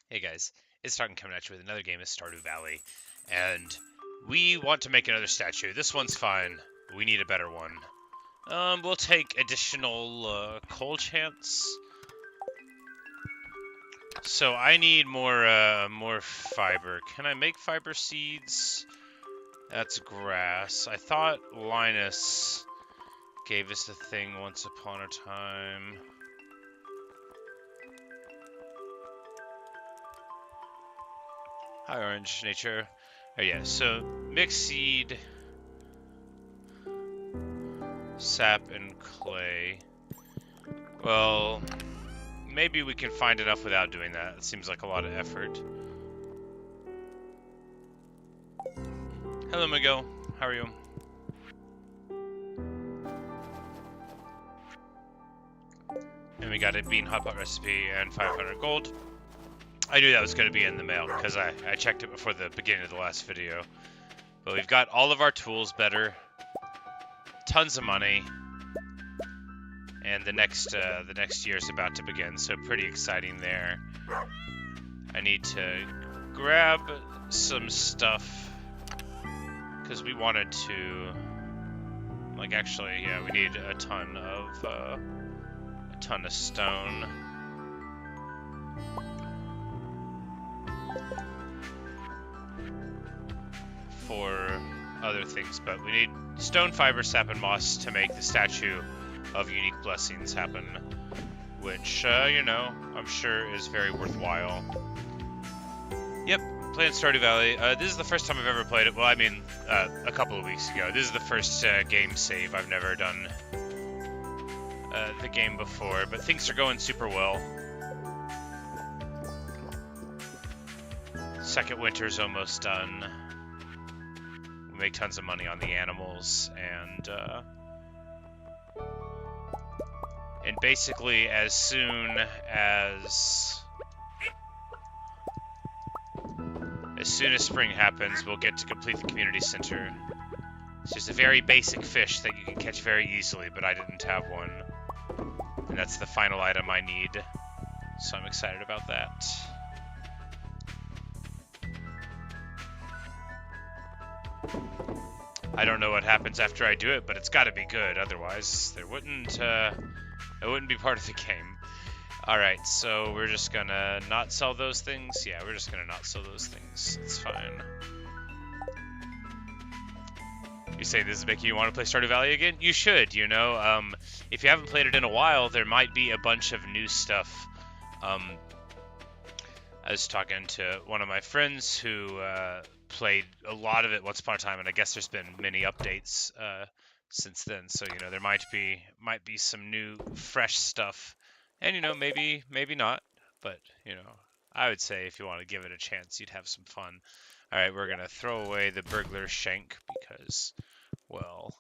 Hey guys, it's Talking coming at you with another game of Stardew Valley, and we want to make another statue. This one's fine. We need a better one. We'll take additional coal chance. So I need more fiber. Can I make fiber seeds? That's grass. I thought Linus gave us the thing once upon a time. Hi, Orange Nature. Oh yeah, so mixed seed, sap, and clay. Well, maybe we can find enough without doing that. It seems like a lot of effort. Hello, Miguel. How are you? And we got a bean hot pot recipe and 500 gold. I knew that was going to be in the mail because I checked it before the beginning of the last video. But we've got all of our tools better, tons of money, and the next year is about to begin. So pretty exciting there. I need to grab some stuff because we wanted to, like, actually, yeah, we need a ton of stone. For other things, but we need stone, fiber, sap, and moss to make the statue of unique blessings happen, which, you know, I'm sure is very worthwhile. Yep, playing Stardew Valley. This is the first time I've ever played it. Well, I mean, a couple of weeks ago. This is the first game save. I've never done the game before, but things are going super well. Second winter's almost done. We make tons of money on the animals, and basically as soon as spring happens, we'll get to complete the community center. It's just a very basic fish that you can catch very easily, but I didn't have one. And that's the final item I need. So I'm excited about that. I don't know what happens after I do it, but it's got to be good. Otherwise, it wouldn't be part of the game. All right, so we're just gonna not sell those things. Yeah, we're just gonna not sell those things. It's fine. You say this is making you want to play Stardew Valley again? You should. You know, if you haven't played it in a while, there might be a bunch of new stuff. I was talking to one of my friends who played a lot of it once upon a time, and I guess there's been many updates since then. So you know, there might be some new, fresh stuff, and you know, maybe not. But you know, I would say if you want to give it a chance, you'd have some fun. All right, we're gonna throw away the burglar shank because, well,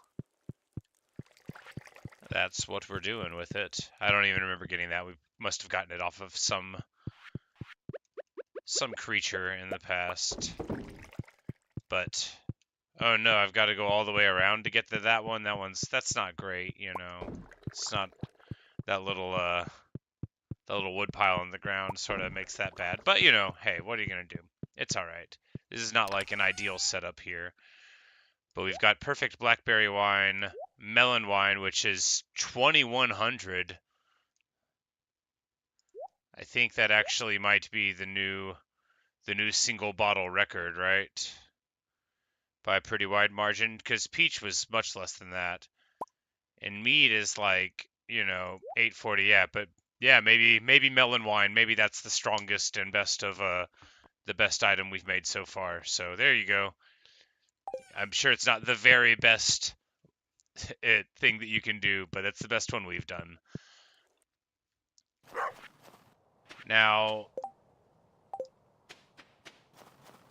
that's what we're doing with it. I don't even remember getting that. We must have gotten it off of some creature in the past. But oh no, I've got to go all the way around to get to that one. That's not great, you know. It's not that little wood pile in the ground sort of makes that bad. But you know, hey, what are you gonna do? It's all right. This is not like an ideal setup here. But we've got perfect blackberry wine, melon wine, which is 2100. I think that actually might be the new single bottle record, right? By a pretty wide margin, because peach was much less than that. And mead is like, you know, 840, yeah, but yeah, maybe melon wine, maybe that's the strongest and best of the best item we've made so far. So there you go. I'm sure it's not the very best thing that you can do, but it's the best one we've done. Now,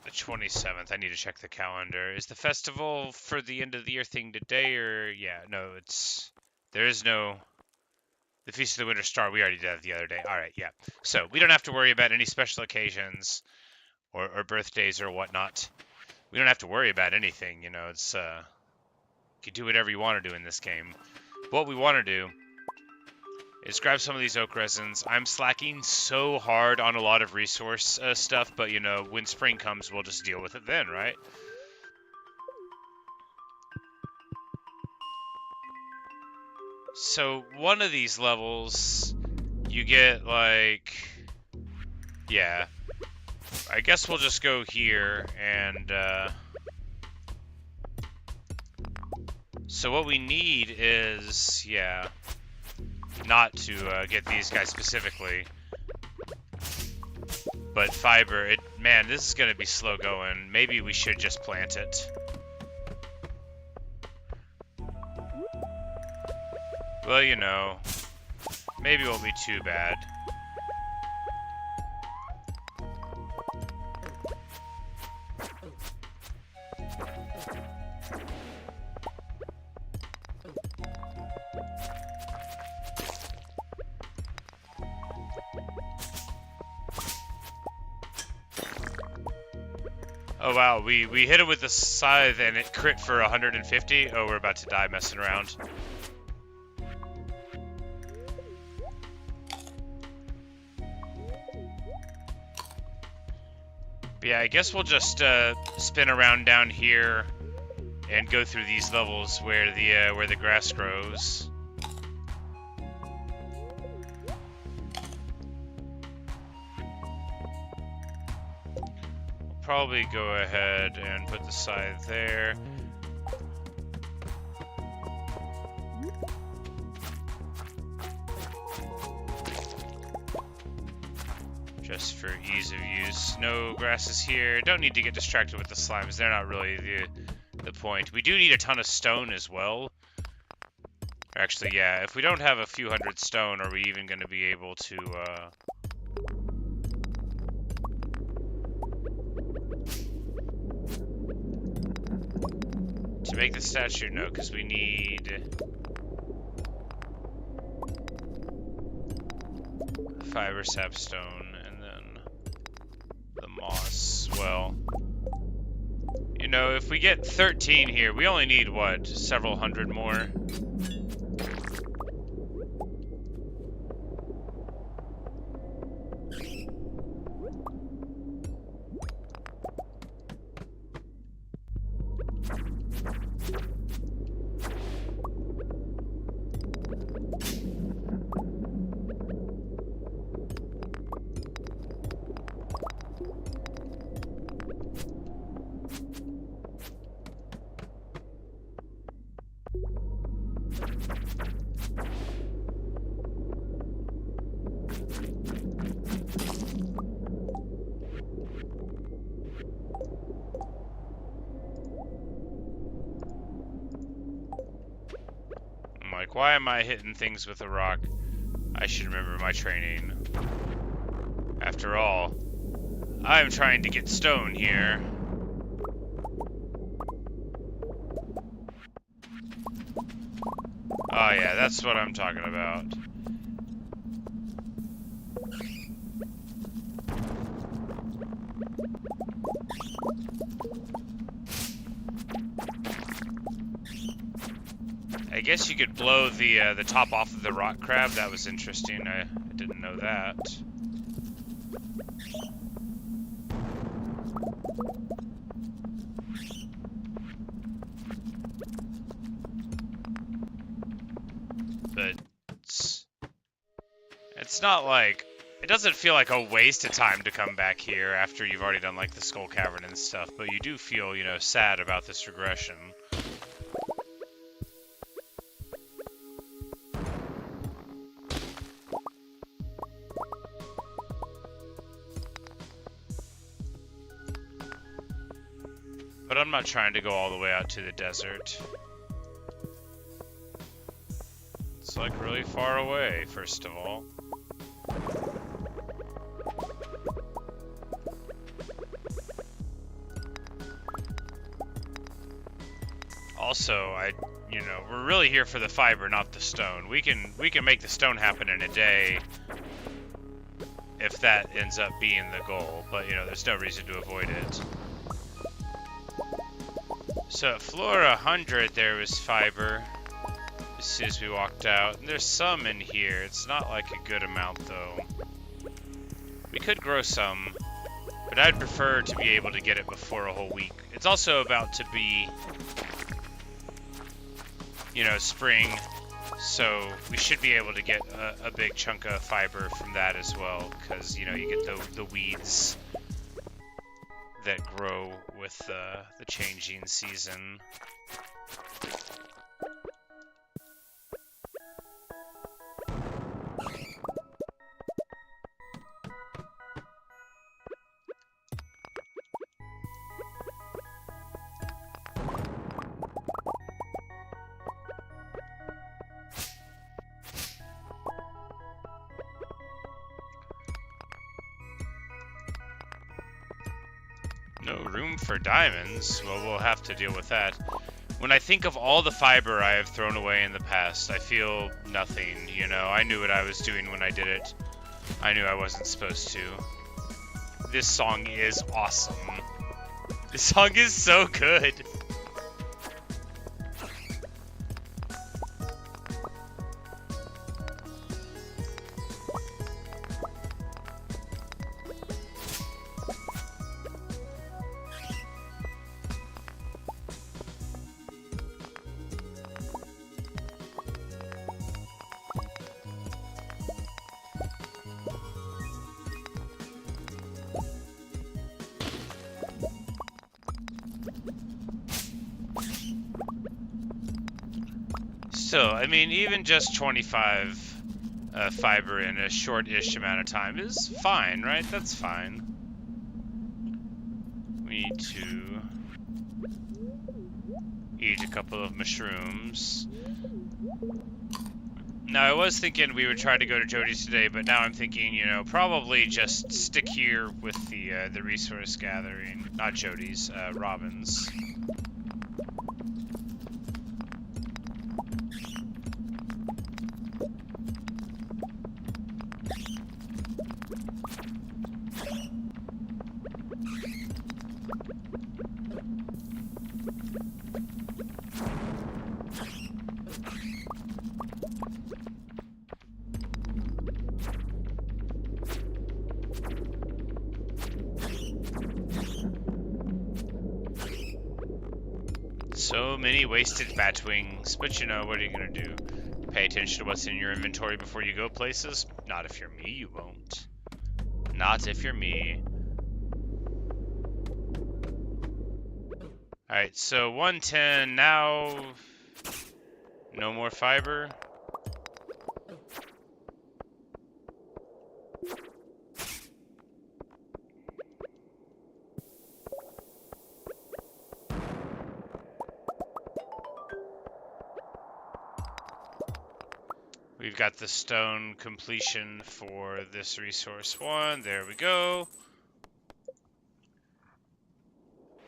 the 27th, I need to check the calendar. Is the festival for the end of the year thing today, or yeah, no, there is no, the Feast of the Winter Star, we already did that the other day. All right, yeah. So we don't have to worry about any special occasions or birthdays or whatnot. We don't have to worry about anything, you know. It's you can do whatever you want to do in this game. What we want to do is grab some of these oak resins. I'm slacking so hard on a lot of resource stuff, but you know, when spring comes, we'll just deal with it then, right? So one of these levels, you get like, yeah, I guess we'll just go here and, so what we need is, yeah, not to get these guys specifically, but fiber. Man, this is going to be slow going. Maybe we should just plant it. Well, you know, maybe it won't be too bad. Oh wow, we hit it with the scythe and it crit for 150. Oh, we're about to die messing around. But yeah, I guess we'll just spin around down here and go through these levels where the grass grows. Probably go ahead and put the scythe there. Just for ease of use. No grasses here. Don't need to get distracted with the slimes. They're not really the point. We do need a ton of stone as well. Actually, yeah, if we don't have a few hundred stone, are we even going to be able to... To make the statue? No, because we need fiber sapstone and then the moss. Well, you know, if we get 13 here, we only need, what, several hundred more? Why am I hitting things with a rock? I should remember my training. After all, I'm trying to get stone here. Oh yeah, that's what I'm talking about. I guess you could blow the top off of the rock crab. That was interesting. I didn't know that. But it's not like, it doesn't feel like a waste of time to come back here after you've already done like the skull cavern and stuff, but you do feel, you know, sad about this regression. But I'm not trying to go all the way out to the desert. It's like really far away, first of all. Also, you know, we're really here for the fiber, not the stone. We can make the stone happen in a day if that ends up being the goal, but you know, there's no reason to avoid it. So at floor 100 there was fiber. as soon as we walked out. And there's some in here. It's not like a good amount, though. We could grow some, but I'd prefer to be able to get it before a whole week. It's also about to be, you know, spring, so we should be able to get a big chunk of fiber from that as well, because, you know, you get the weeds that grow with the changing season. No room for diamonds? Well, we'll have to deal with that. When I think of all the fiber I have thrown away in the past, I feel nothing, you know? I knew what I was doing when I did it. I knew I wasn't supposed to. This song is awesome. This song is so good. So, I mean, even just 25 fiber in a short-ish amount of time is fine, right? That's fine. We need to eat a couple of mushrooms. Now, I was thinking we would try to go to Jody's today, but now I'm thinking, you know, probably just stick here with the resource gathering. Not Jody's, Robin's. So many wasted bat wings, but you know, what are you gonna do? Pay attention to what's in your inventory before you go places? Not if you're me, you won't. Not if you're me. Alright, so 110 now. No more fiber. We've got the stone completion for this resource one. There we go.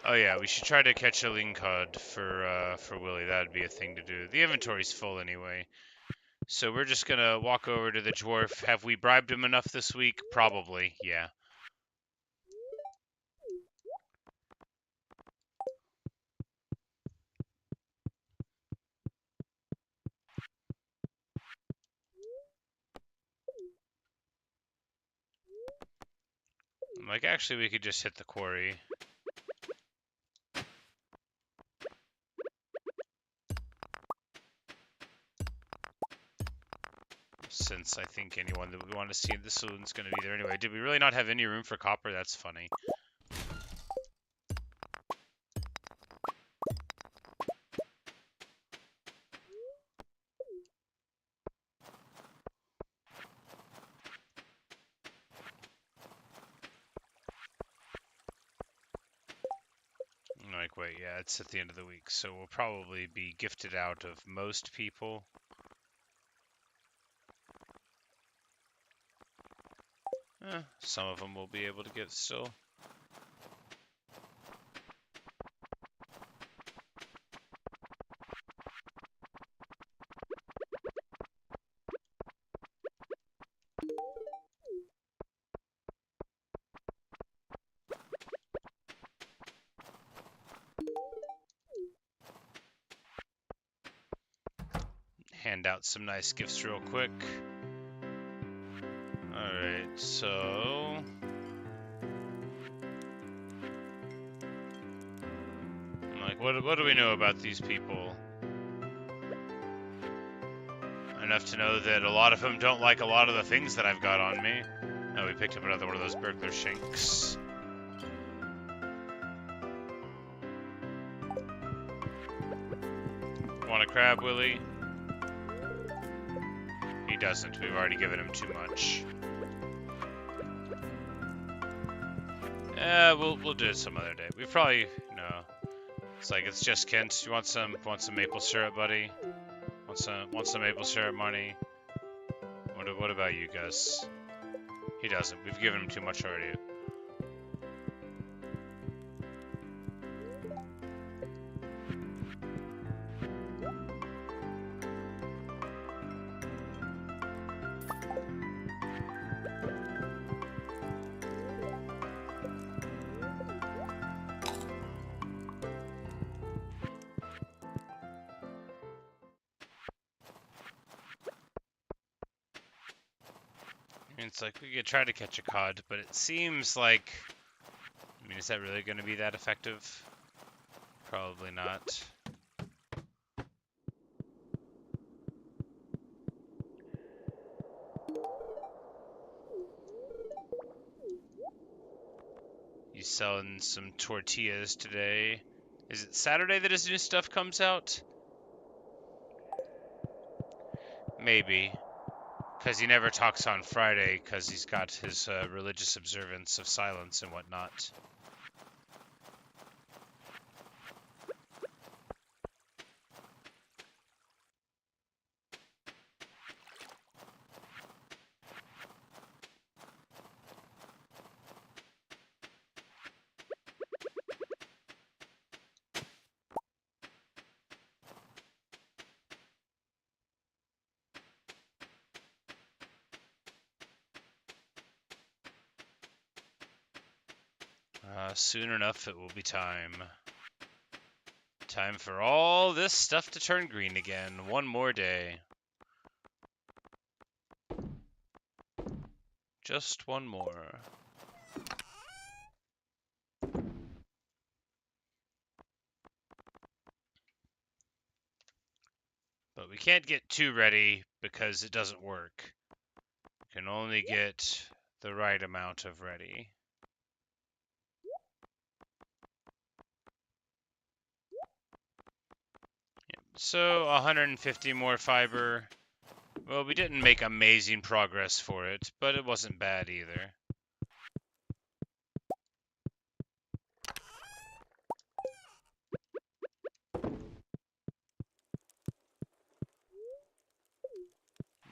Oh yeah, we should try to catch a lingcod for Willy. That'd be a thing to do. The inventory's full anyway. So we're just gonna walk over to the dwarf. Have we bribed him enough this week? Probably, yeah. Like, actually, we could just hit the quarry. Since I think anyone that we want to see in the saloon's going to be there anyway. Did we really not have any room for copper? That's funny. Like, wait, yeah, it's at the end of the week, so we'll probably be gifted out of most people. Some of them will be able to get still. hand out some nice gifts real quick. Alright, so... like, what do we know about these people? Enough to know that a lot of them don't like a lot of the things that I've got on me. Oh, we picked up another one of those burglar shanks. Want a crab, Willie? He doesn't. We've already given him too much. We'll do it some other day. We probably no. It's like it's just Kent. You want some maple syrup, buddy? Want some maple syrup money? What about you, Gus? He doesn't. We've given him too much already. It's like we could try to catch a cod, but it seems like... I mean, is that really going to be that effective? Probably not. He's selling some tortillas today. Is it Saturday that his new stuff comes out? Maybe. Because he never talks on Friday, because he's got his religious observance of silence and whatnot. Soon enough, it will be time. Time for all this stuff to turn green again. One more day. Just one more. But we can't get too ready because it doesn't work. We can only get the right amount of ready. So 150 more fiber. Well, we didn't make amazing progress for it, but it wasn't bad either.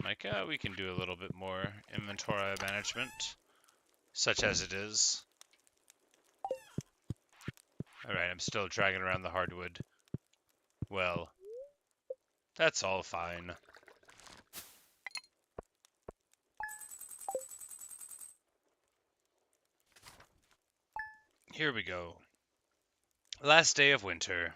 Like, we can do a little bit more inventory management, such as it is. Alright, I'm still dragging around the hardwood. Well, that's all fine. Here we go. Last day of winter.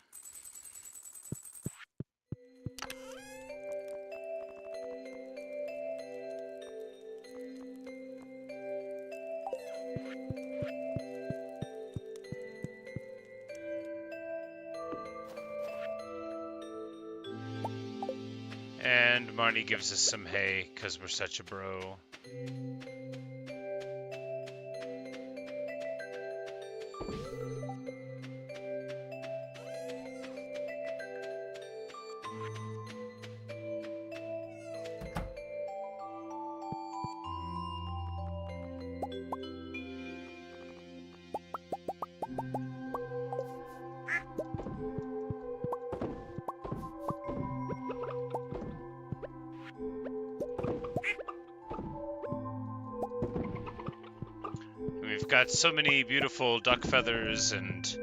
And Marnie gives us some hay, because we're such a bro. We've got so many beautiful duck feathers and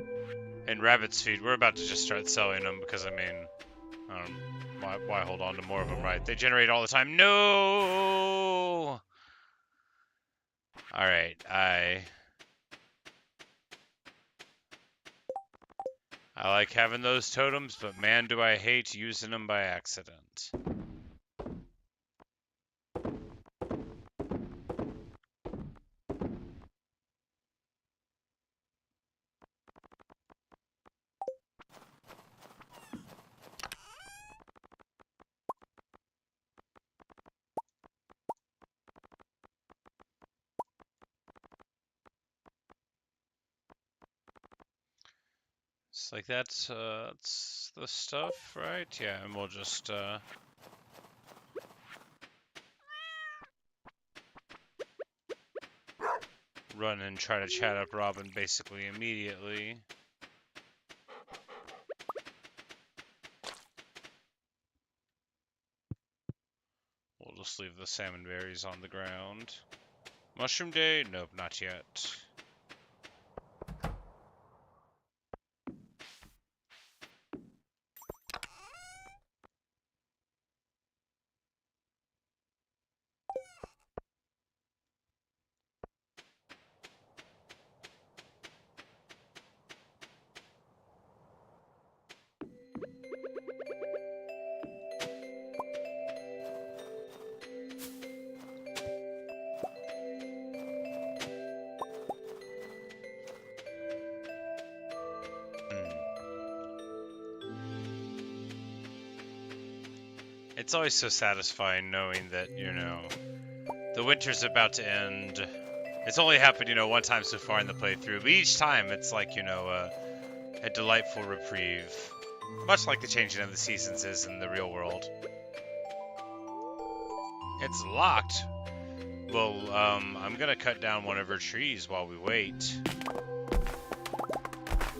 rabbit's feet. We're about to just start selling them because, I mean, why hold on to more of them, right? They generate all the time. No! Alright, I like having those totems, but man, do I hate using them by accident. It's like that's the stuff, right? Yeah, and we'll just run and try to chat up Robin basically immediately. We'll just leave the salmon berries on the ground. Mushroom day? Nope, not yet. It's always so satisfying knowing that, you know, the winter's about to end. It's only happened, you know, one time so far in the playthrough, but each time it's like, you know, a delightful reprieve. Much like the changing of the seasons is in the real world. It's locked. Well, I'm gonna cut down one of her trees while we wait.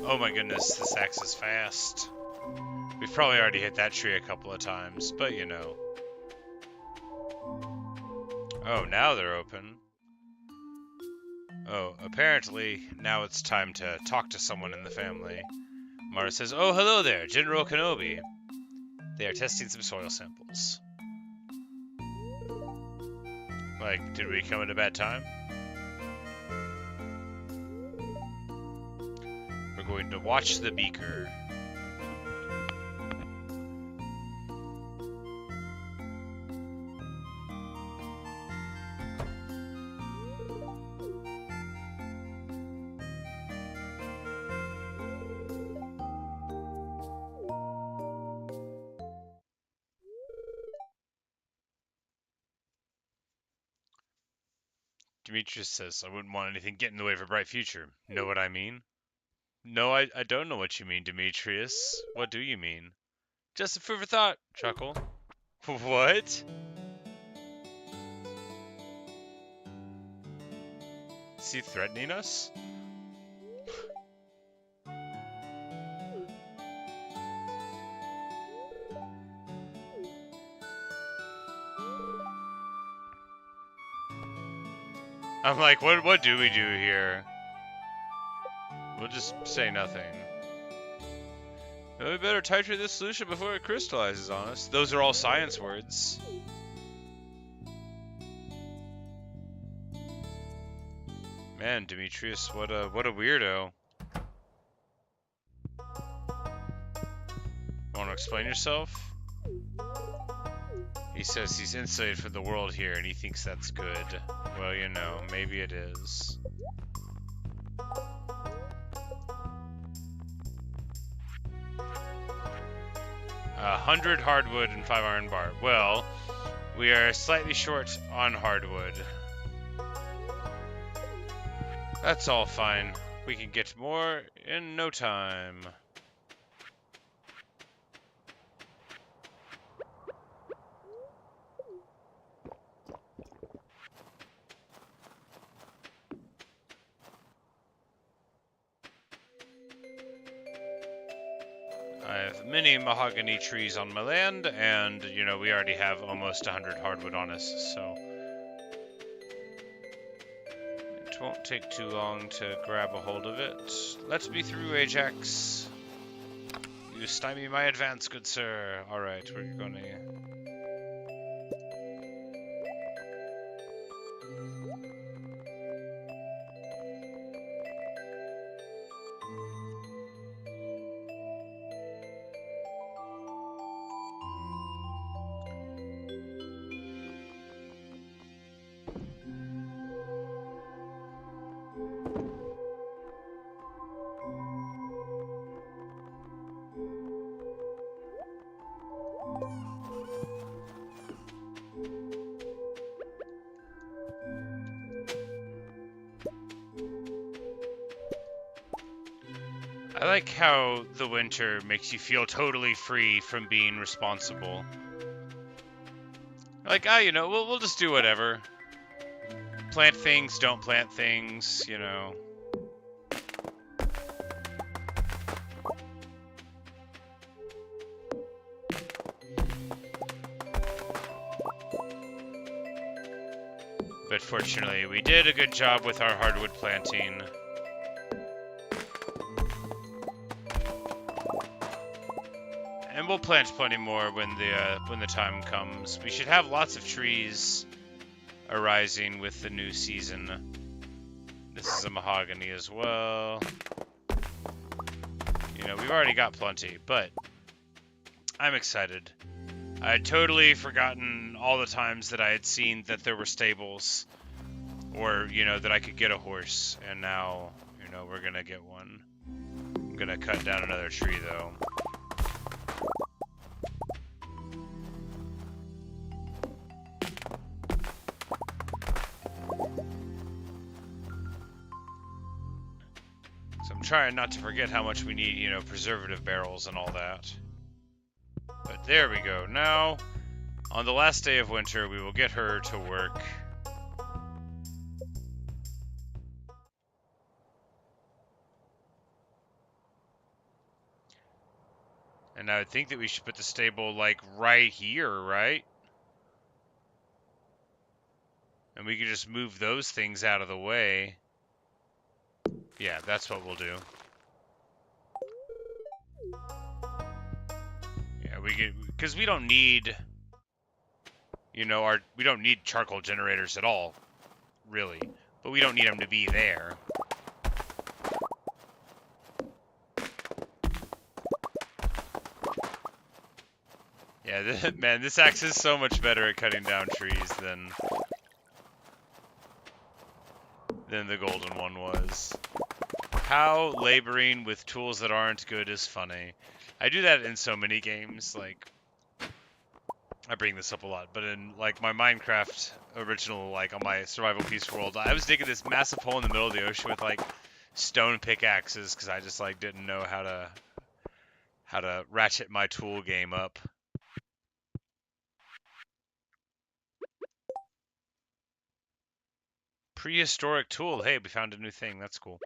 Oh my goodness, this axe is fast. We've probably already hit that tree a couple of times, but you know. Oh, now they're open. Oh, apparently now it's time to talk to someone in the family. Mara says, "Oh, hello there, General Kenobi." They are testing some soil samples. Like, did we come at a bad time? We're going to watch the beaker. Demetrius says, "I wouldn't want anything get in the way of a bright future." Know what I mean? No, I don't know what you mean, Demetrius. What do you mean? Just a food for thought. Chuckle. What? Is he threatening us? I'm like, what do we do here? We'll just say nothing. We better titrate this solution before it crystallizes on us. Those are all science words. Man, Demetrius, what a weirdo. Want to explain yourself? He says he's insulated from the world here and he thinks that's good. Well, you know, maybe it is. 100 hardwood and 5 iron bar. Well, we are slightly short on hardwood. That's all fine. We can get more in no time. I have many mahogany trees on my land, and, you know, we already have almost 100 hardwood on us, so it won't take too long to grab a hold of it. Let me through, Ajax. You stymie my advance, good sir. Alright, we're gonna... I like how the winter makes you feel totally free from being responsible. Like, you know, we'll just do whatever. Plant things, don't plant things, you know. But fortunately, we did a good job with our hardwood planting. And we'll plant plenty more when the time comes. We should have lots of trees arising with the new season. This is a mahogany as well. You know, we've already got plenty, but I'm excited. I had totally forgotten all the times that I had seen that there were stables, or, you know, that I could get a horse, and now, you know, we're gonna get one. I'm gonna cut down another tree, though. So I'm trying not to forget how much we need, you know, preservative barrels and all that. But there we go. Now, on the last day of winter, we will get her to work. And I would think that we should put the stable, like, right here, right? And we could just move those things out of the way. Yeah, that's what we'll do. Yeah, we could, because we don't need, you know, we don't need charcoal generators at all, really. But we don't need them to be there. Yeah, man, this axe is so much better at cutting down trees than the golden one was. How laboring with tools that aren't good is funny. I do that in so many games, like, I bring this up a lot, but in, like, my Minecraft original, like, on my survival piece world, I was digging this massive hole in the middle of the ocean with, like, stone pickaxes, because I just, like, didn't know how to ratchet my tool game up. Prehistoric tool. Hey, we found a new thing. That's cool.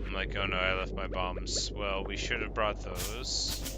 I'm like, oh no, I left my bombs. Well, we should have brought those.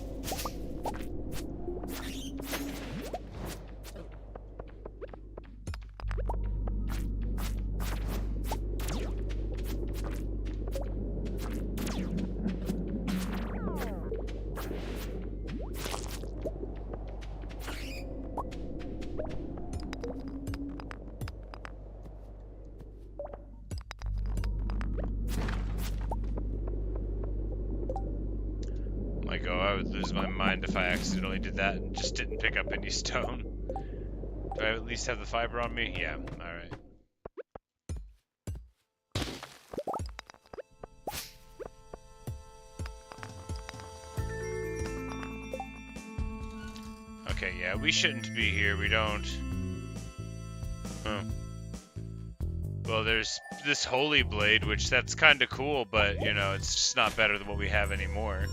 Like, oh, I would lose my mind if I accidentally did that and just didn't pick up any stone. Do I at least have the fiber on me? Yeah, alright. Okay, yeah, we shouldn't be here. We don't. Huh. Well, there's this holy blade, which that's kind of cool, but, you know, it's just not better than what we have anymore.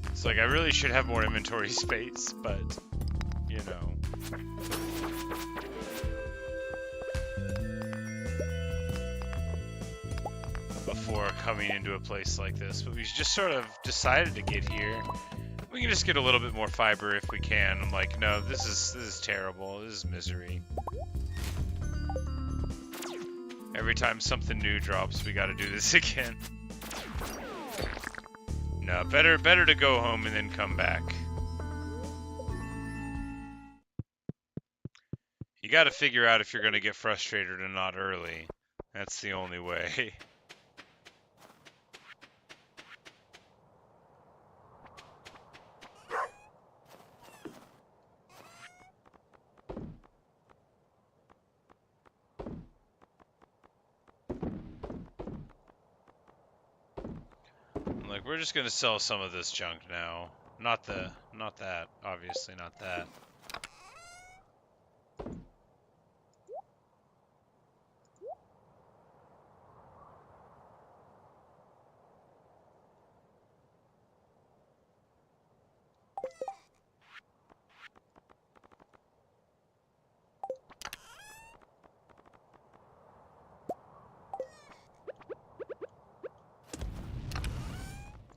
It's like, I really should have more inventory space, but, you know. Before coming into a place like this, but we just sort of decided to get here. We can just get a little bit more fiber if we can. I'm like, no, this is terrible. This is misery. Every time something new drops, we gotta do this again. No, better to go home and then come back. You gotta figure out if you're gonna get frustrated or not early. That's the only way. Like, we're just gonna sell some of this junk now. Not that. Obviously not that.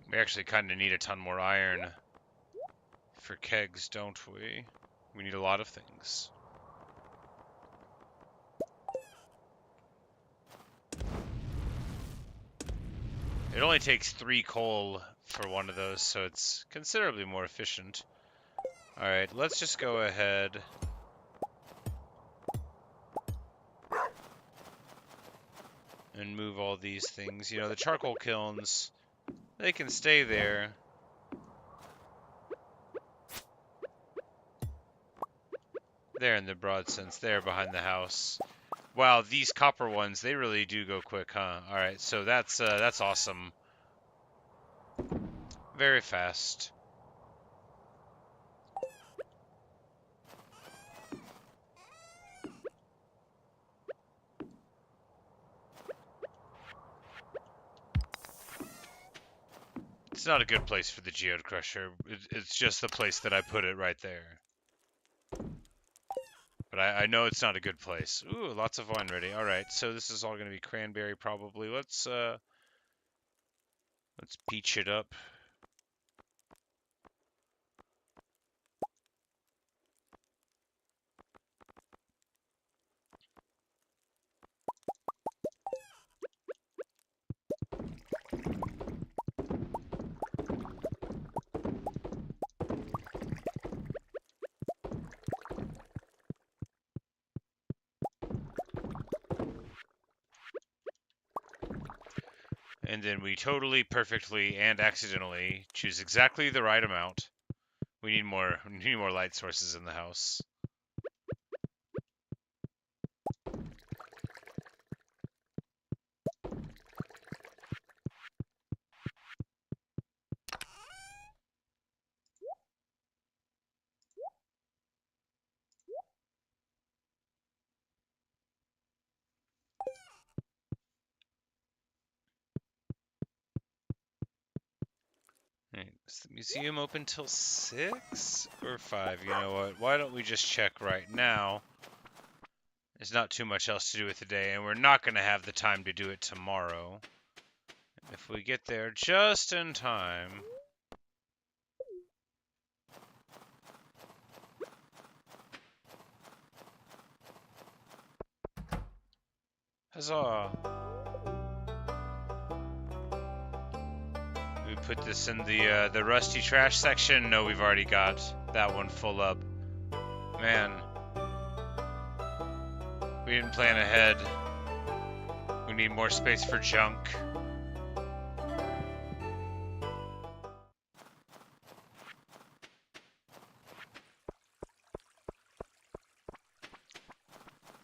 We actually kind of need a ton more iron for kegs, don't we? We need a lot of things. It only takes 3 coal for one of those, so it's considerably more efficient. Alright, let's just go ahead. And move all these things. You know, the charcoal kilns, they can stay there. They're in the broad sense. They're behind the house. Wow, these copper ones, they really do go quick, huh? Alright, so that's awesome. Very fast. It's not a good place for the geode crusher. It's just the place that I put it right there. But I know it's not a good place. Ooh, lots of wine ready. Alright, so this is all going to be cranberry probably. Let's peach it up. And then we totally, perfectly, and accidentally choose exactly the right amount. We need more light sources in the house. Right, is the museum open till 6 or 5? You know what? Why don't we just check right now? There's not too much else to do with the day, and we're not going to have the time to do it tomorrow. And if we get there just in time... Huzzah! We put this in the rusty trash section. No, we've already got that one full up. Man, we didn't plan ahead. We need more space for junk.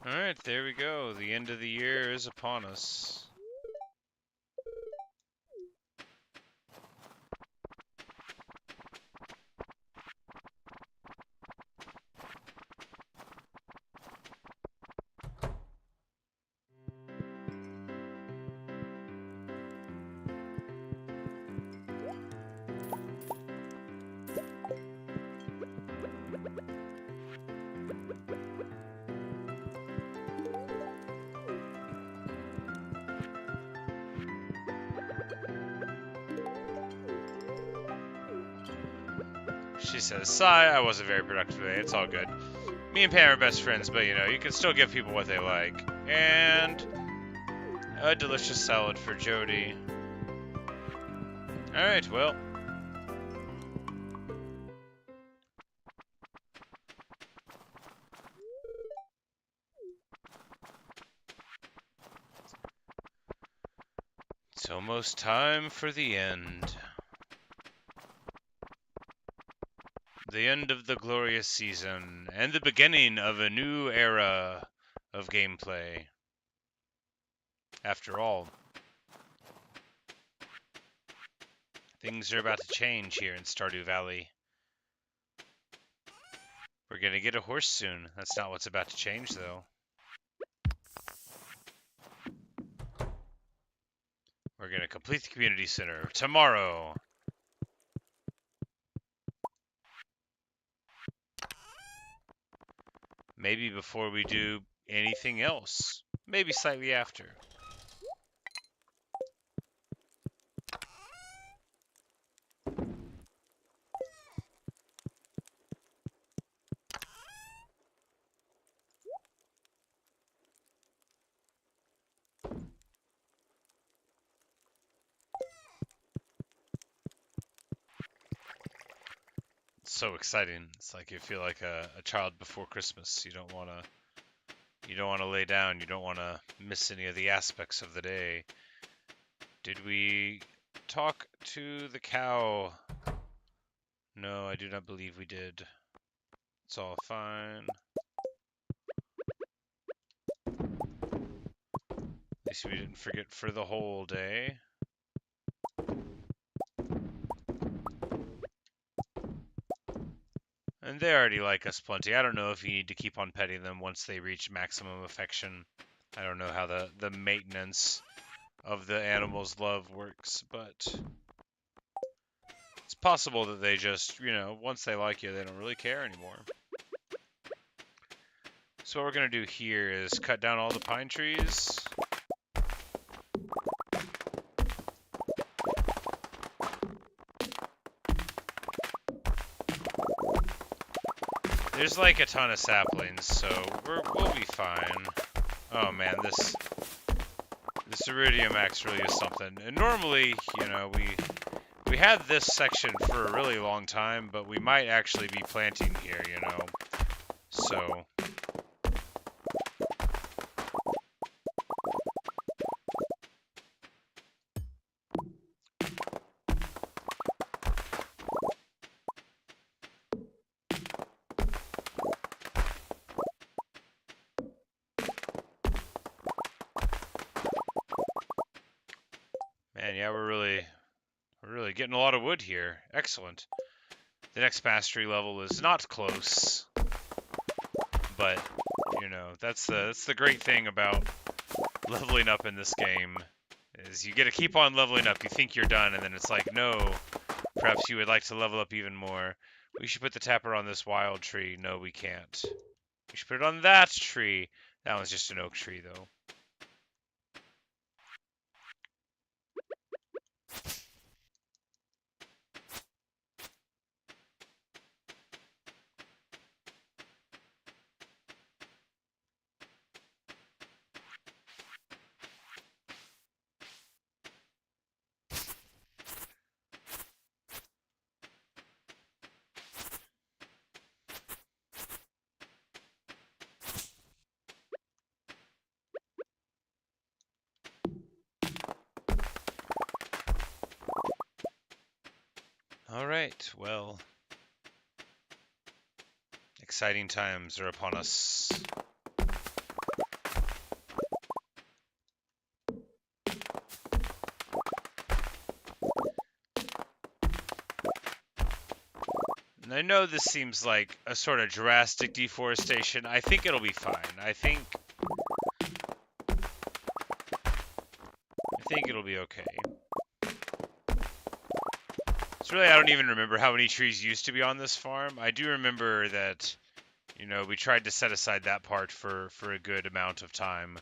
Alright, there we go. The end of the year is upon us. She says, sigh, I wasn't very productive today. It's all good. Me and Pam are best friends, but you know, you can still give people what they like. And a delicious salad for Jody. Alright, well. It's almost time for the end. The end of the glorious season, and the beginning of a new era of gameplay. After all, Things are about to change here in Stardew Valley. We're gonna get a horse soon. That's not what's about to change, though. We're gonna complete the community center tomorrow. Maybe before we do anything else. Maybe slightly after. It's so exciting. It's like you feel like a child before Christmas. You don't wanna lay down. You don't wanna miss any of the aspects of the day. Did we talk to the cow? No, I do not believe we did. It's all fine. At least we didn't forget for the whole day. And they already like us plenty. I don't know if you need to keep on petting them once they reach maximum affection. I don't know how the maintenance of the animal's love works, but it's possible that they just, once they like you, they don't really care anymore. So what we're going to do here is cut down all the pine trees. There's like a ton of saplings, so we'll be fine. Oh man, this iridium axe really is something. And normally, we had this section for a really long time, but we might actually be planting here, So man, yeah, we're really getting a lot of wood here. Excellent. The next mastery level is not close, but that's the great thing about leveling up in this game is you get to keep on leveling up. You think you're done, and then it's like, no, perhaps you would like to level up even more. We should put the tapper on this wild tree. No, we can't. We should put it on that tree. That one's just an oak tree, though. All right, well, exciting times are upon us. And I know this seems like a sort of drastic deforestation. I think it'll be fine. I think it'll be okay. So really, I don't even remember how many trees used to be on this farm. I do remember that, we tried to set aside that part for a good amount of time.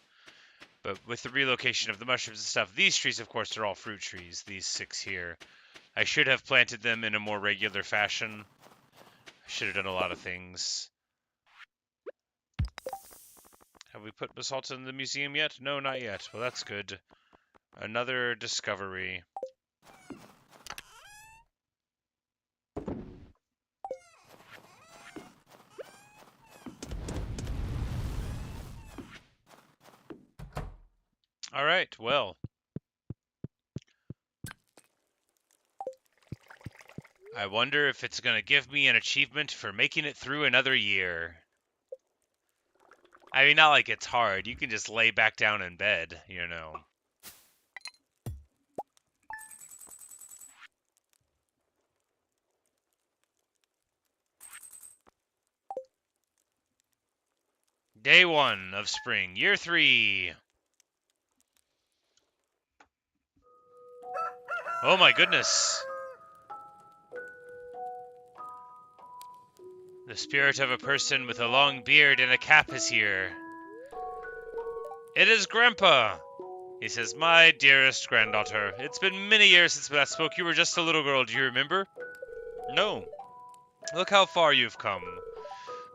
But with the relocation of the mushrooms and stuff, these trees, of course, are all fruit trees, these 6 here. I should have planted them in a more regular fashion. I should have done a lot of things. Have we put basalt in the museum yet? No, not yet. Well, that's good. Another discovery. All right, well. I wonder if it's going to give me an achievement for making it through another year. I mean, not like it's hard. You can just lay back down in bed, Day 1 of spring, year 3. Oh my goodness. The spirit of a person with a long beard and a cap is here. It is Grandpa. He says, my dearest granddaughter, it's been many years since we last spoke. You were just a little girl, do you remember? No. Look how far you've come.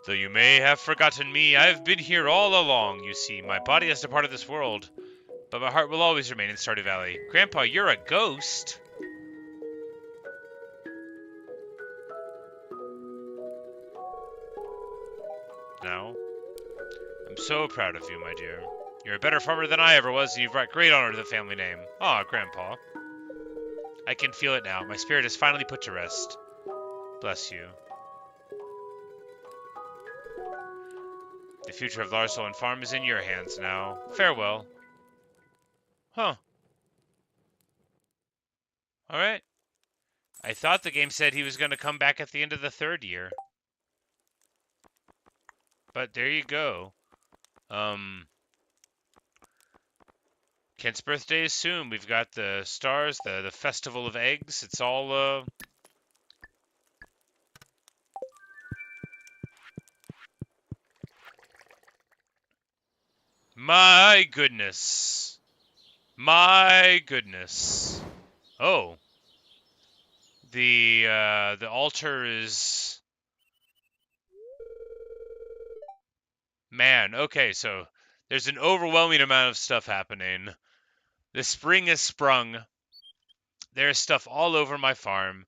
Though you may have forgotten me, I've been here all along, you see. My body has departed this world, but my heart will always remain in Stardew Valley. Grandpa, you're a ghost? No. I'm so proud of you, my dear. You're a better farmer than I ever was, and you've brought great honor to the family name. Ah, Grandpa. I can feel it now. My spirit is finally put to rest. Bless you. The future of Larsholm Farm is in your hands now. Farewell. Huh. Alright. I thought the game said he was going to come back at the end of the 3rd year. But there you go. Kent's birthday is soon. We've got the stars, the festival of eggs. It's all, My goodness. My goodness. Oh. The altar is... Man, okay, so there's an overwhelming amount of stuff happening. The spring is sprung. There's stuff all over my farm.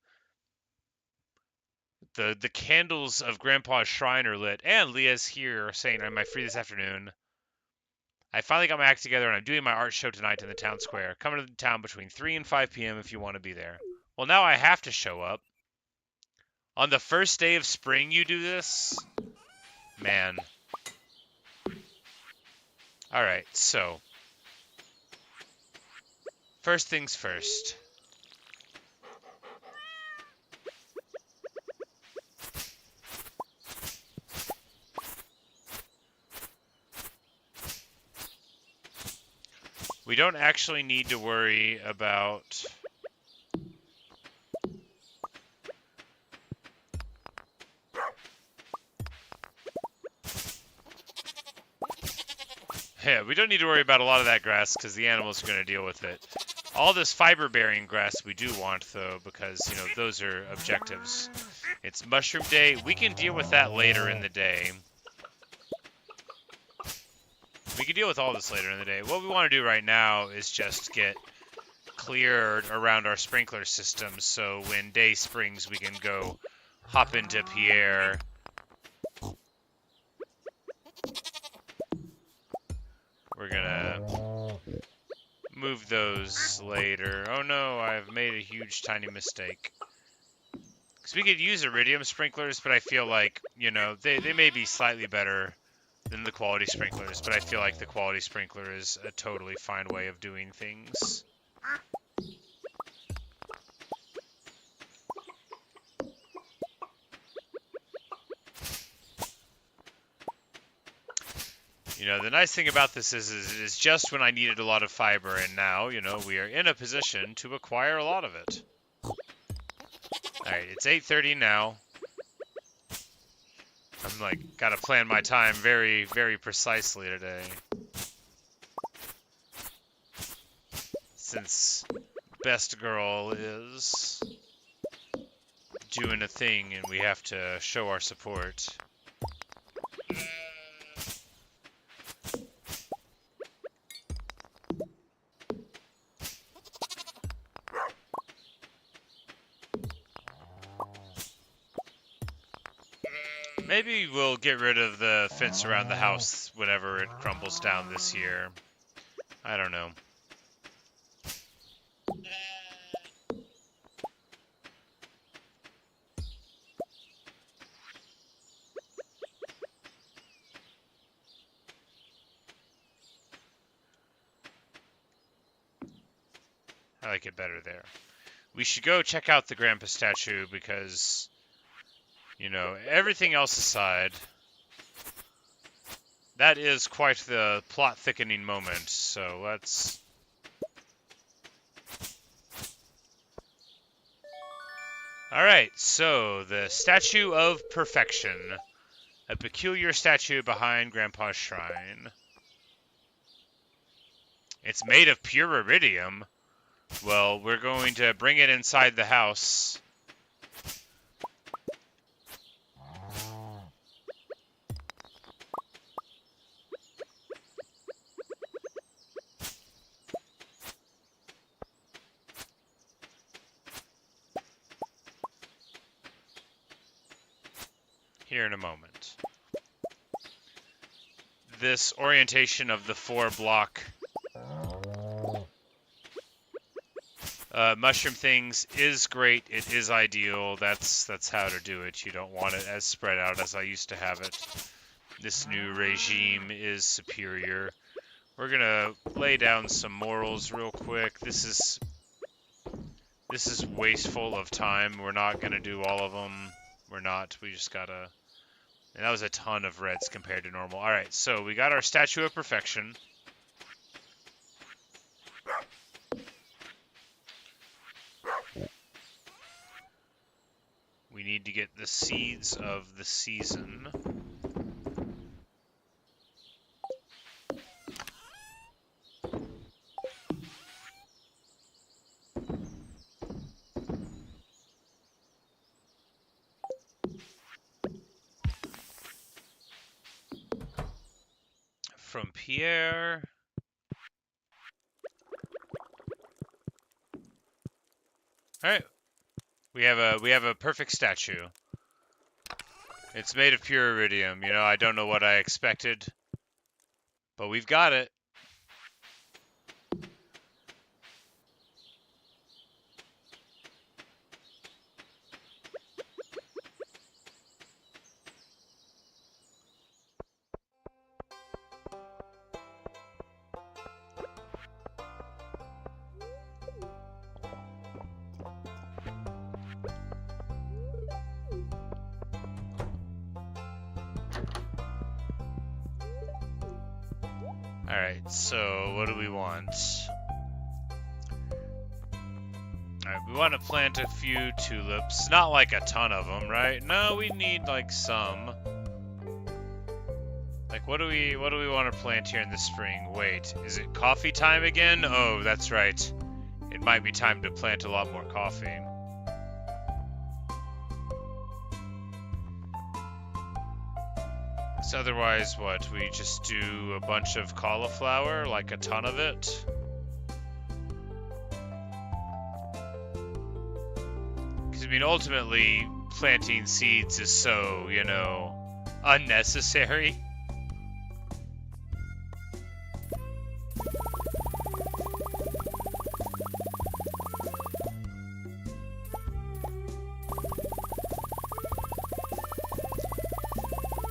The candles of Grandpa's shrine are lit, and Leah's here saying, am I free this afternoon? I finally got my act together, and I'm doing my art show tonight in the town square. Come to the town between 3 and 5 p.m. if you want to be there. Well, now I have to show up. On the first day of spring, you do this? Man. Alright, so. First things first. We don't actually need to worry about... Yeah, we don't need to worry about a lot of that grass because the animals are going to deal with it. All this fiber-bearing grass we do want, though, because, you know, those are objectives. It's Mushroom Day. We can deal with that later in the day. We can deal with all this later in the day. What we want to do right now is just get cleared around our sprinkler system so when day springs we can go hop into Pierre. We're gonna move those later. Oh no, I've made a huge tiny mistake. Because we could use iridium sprinklers, but I feel like, you know, they may be slightly better than the quality sprinklers, but I feel like the quality sprinkler is a totally fine way of doing things. You know, the nice thing about this is it is just when I needed a lot of fiber, and now, you know, we are in a position to acquire a lot of it. Alright, it's 8:30 now. I'm like, gotta plan my time very, very precisely today. Since Best Girl is doing a thing and we have to show our support. Maybe we'll get rid of the fence around the house whenever it crumbles down this year. I don't know. I like it better there. We should go check out the grandpa statue because, you know, everything else aside, That is quite the plot thickening moment, so let's... Alright, so the Statue of Perfection. A peculiar statue behind Grandpa's shrine. It's made of pure iridium. Well, we're going to bring it inside the house. Here in a moment. This orientation of the 4-block mushroom things is great. It is ideal. That's how to do it. You don't want it as spread out as I used to have it. This new regime is superior. We're gonna lay down some morals real quick. This is wasteful of time. We're not gonna do all of them. We're not. We just gotta... And that was a ton of reds compared to normal. Alright, so we got our Statue of Perfection. We need to get the seeds of the season. From Pierre. All right, we have a perfect statue. It's made of pure iridium. You know, I don't know what I expected, but we've got it. Alright, so what do we want? Alright, we want to plant a few tulips. Not like a ton of them, right? No, we need like some. Like, what do we want to plant here in the spring? Wait, is it coffee time again? Oh, that's right. It might be time to plant a lot more coffee. So otherwise, what? We just do a bunch of cauliflower, like a ton of it? Because, I mean, ultimately, planting seeds is so, you know, unnecessary.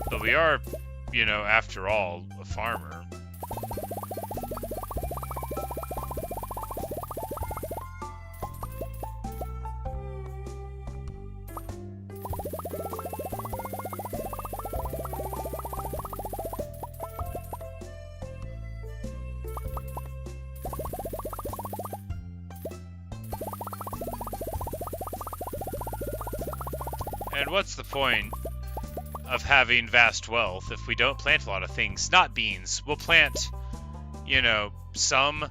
But we are, you know, after all, a farmer. And what's the point of having vast wealth if we don't plant a lot of things? Not beans. We'll plant, you know, some.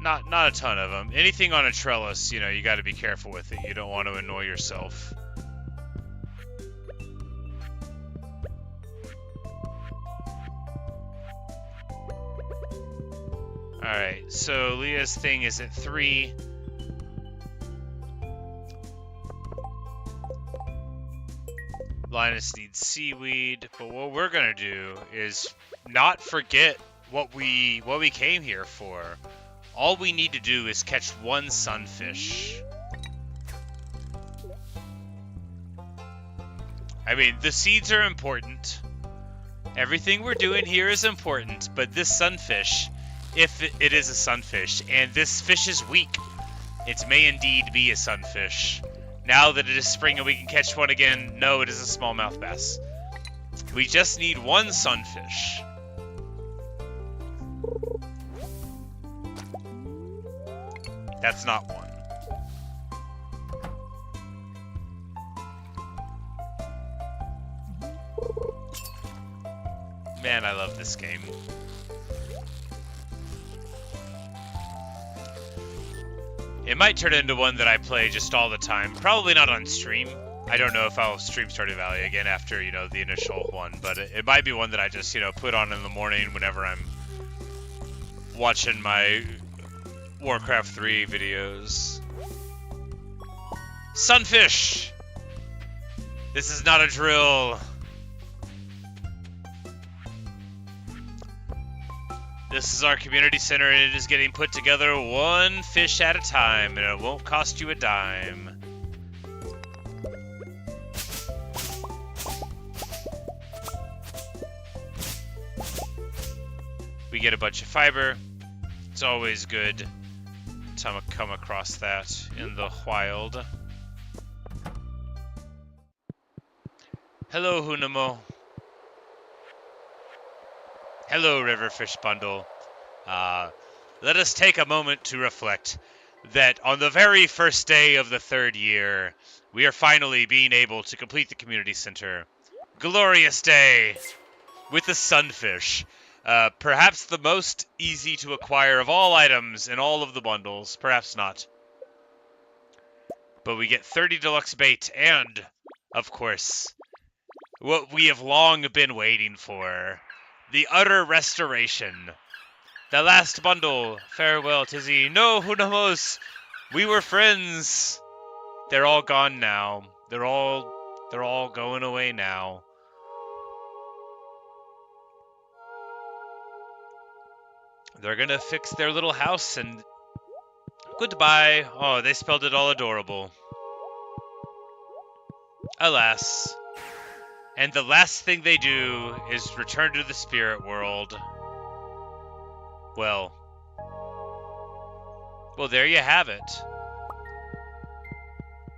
Not a ton of them. Anything on a trellis, you know, you got to be careful with it. You don't want to annoy yourself. Alright, so Leah's thing is at 3. Linus needs seaweed, but what we're gonna do is not forget what we came here for. All we need to do is catch one sunfish. I mean, the seeds are important. Everything we're doing here is important, but this sunfish, if it is a sunfish, and this fish is weak, it may indeed be a sunfish. Now that it is spring and we can catch one again, no, it is a smallmouth bass. We just need one sunfish. That's not one. Man, I love this game. It might turn into one that I play just all the time. Probably not on stream. I don't know if I'll stream Stardew Valley again after, you know, the initial one. But it might be one that I just, you know, put on in the morning whenever I'm watching my Warcraft 3 videos. Sunfish! This is not a drill. This is our community center, and it is getting put together one fish at a time, and it won't cost you a dime. We get a bunch of fiber. It's always good to come across that in the wild. Hello, Hunamo. Hello, Riverfish Bundle. Let us take a moment to reflect that on the very first day of the 3rd year, we are finally being able to complete the community center. Glorious day with the sunfish. Perhaps the most easy to acquire of all items in all of the bundles. Perhaps not. But we get 30 deluxe bait and, of course, what we have long been waiting for. The utter restoration. The last bundle. Farewell, Tizzy. No, Hunamos. We were friends. They're all gone now. They're all going away now. They're gonna fix their little house and goodbye. Oh, they spelled it all adorable. Alas. And the last thing they do is return to the spirit world. Well, there you have it.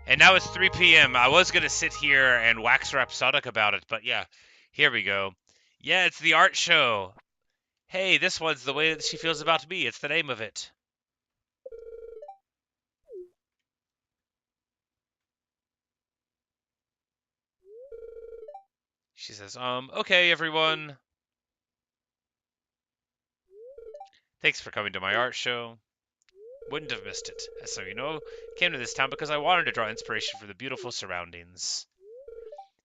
And now it's 3 p.m. I was going to sit here and wax rhapsodic about it, but yeah, here we go. Yeah, it's the art show. Hey, this one's the way that she feels about me. It's the name of it. She says, okay, everyone. Thanks for coming to my art show. Wouldn't have missed it. As so you know, came to this town because I wanted to draw inspiration for the beautiful surroundings.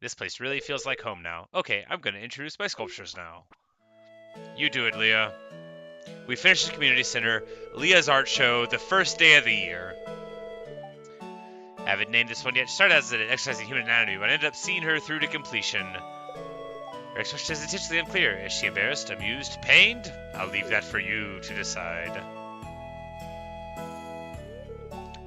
This place really feels like home now. Okay, I'm going to introduce my sculptures now. You do it, Leah. We finished the community center, Leah's art show, the first day of the year. I haven't named this one yet. She started as an exercise in human anatomy, but I ended up seeing her through to completion. Her expression is intentionally unclear. Is she embarrassed, amused, pained? I'll leave that for you to decide.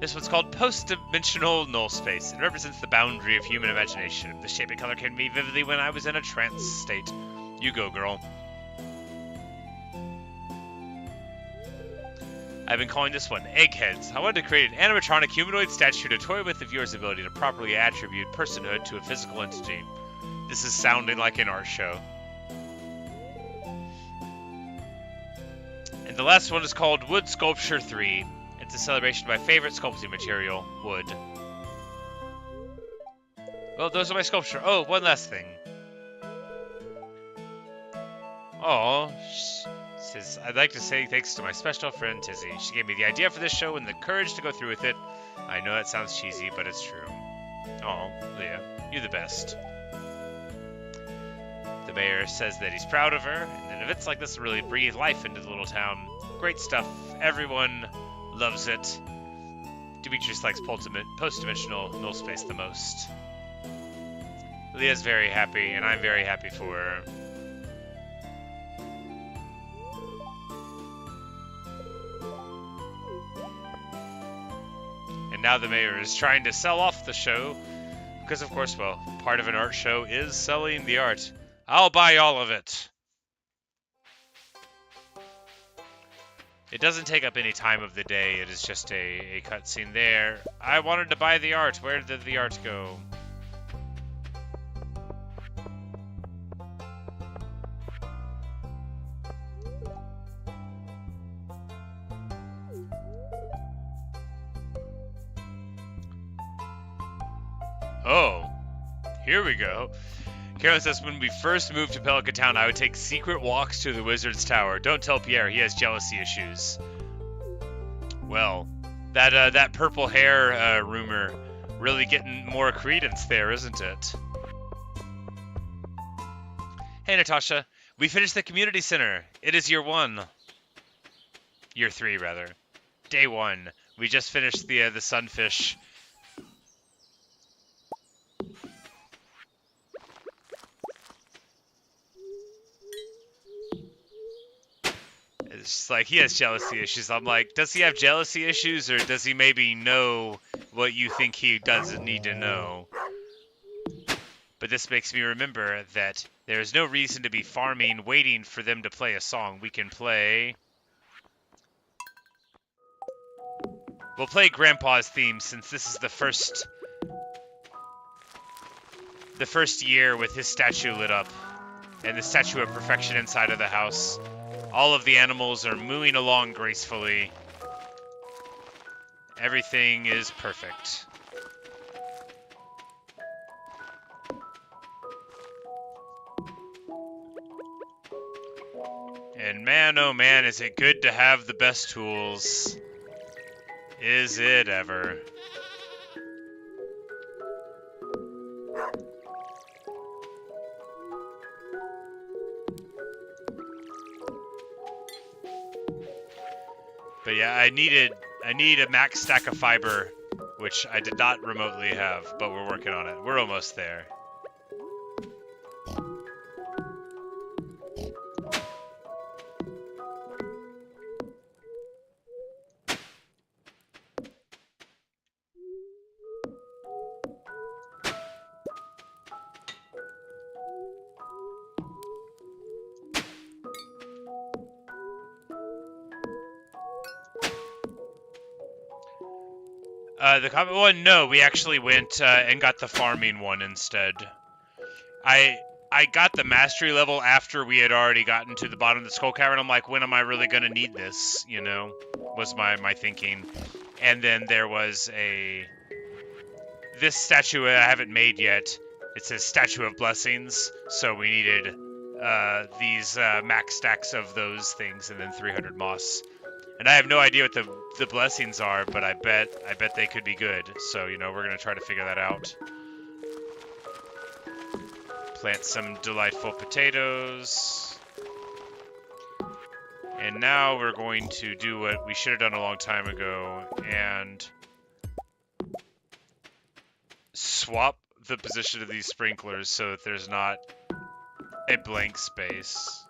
This one's called Post-Dimensional Null Space. It represents the boundary of human imagination. The shape and color came to me vividly when I was in a trance state. You go, girl. I've been calling this one Eggheads. I wanted to create an animatronic humanoid statue to toy with the viewer's ability to properly attribute personhood to a physical entity. This is sounding like an art show. And the last one is called Wood Sculpture 3. It's a celebration of my favorite sculpting material, wood. Well, those are my sculpture. Oh, one last thing. Oh, says, I'd like to say thanks to my special friend Tizzy. She gave me the idea for this show and the courage to go through with it. I know that sounds cheesy, but it's true. Oh, Leah, you're the best. The mayor says that he's proud of her, and that events like this really breathe life into the little town. Great stuff. Everyone loves it. Demetrius likes post-dimensional null space the most. Leah's very happy, and I'm very happy for her. And now the mayor is trying to sell off the show, because of course, well, part of an art show is selling the art. I'll buy all of it. It doesn't take up any time of the day. It is just a cutscene there. I wanted to buy the art. Where did the art go? Oh, here we go. Carolyn says, when we first moved to Pelican Town, I would take secret walks to the Wizard's Tower. Don't tell Pierre, he has jealousy issues. Well, that purple hair rumor really getting more credence there, isn't it? Hey, Natasha. We finished the community center. It is year 1. Year 3, rather. Day 1. We just finished the sunfish. It's just like, he has jealousy issues. I'm like, does he have jealousy issues, or does he maybe know what you think he doesn't need to know? But this makes me remember that there is no reason to be farming, waiting for them to play a song. We can play... We'll play Grandpa's theme, since this is the first year with his statue lit up, and the Statue of Perfection inside of the house. All of the animals are mooing along gracefully. Everything is perfect. And man, oh man, is it good to have the best tools. Is it ever? But yeah, I need a max stack of fiber, which I did not remotely have, but we're working on it. We're almost there. The comment one, no, we actually went and got the farming one instead. I got the mastery level after we had already gotten to the bottom of the skull cavern. I'm like, when am I really gonna need this? You know, was my thinking. And then there was this statue I haven't made yet. It says Statue of Blessings, so we needed these max stacks of those things, and then 300 moss. And I have no idea what the blessings are, but I bet they could be good. So, you know, we're gonna try to figure that out. Plant some delightful potatoes. And now we're going to do what we should have done a long time ago and swap the position of these sprinklers so that there's not a blank space.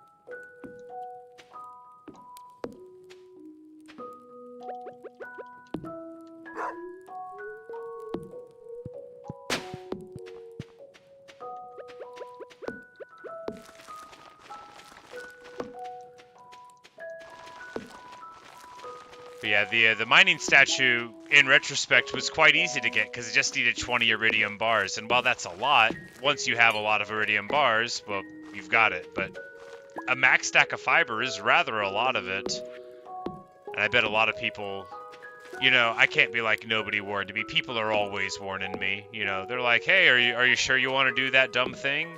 But yeah, the mining statue, in retrospect, was quite easy to get because it just needed 20 iridium bars. And while that's a lot, once you have a lot of iridium bars, well, you've got it. But a max stack of fiber is rather a lot of it. And I bet a lot of people, you know, I can't be like nobody warned me. People are always warning me. You know, they're like, hey, are you sure you want to do that dumb thing?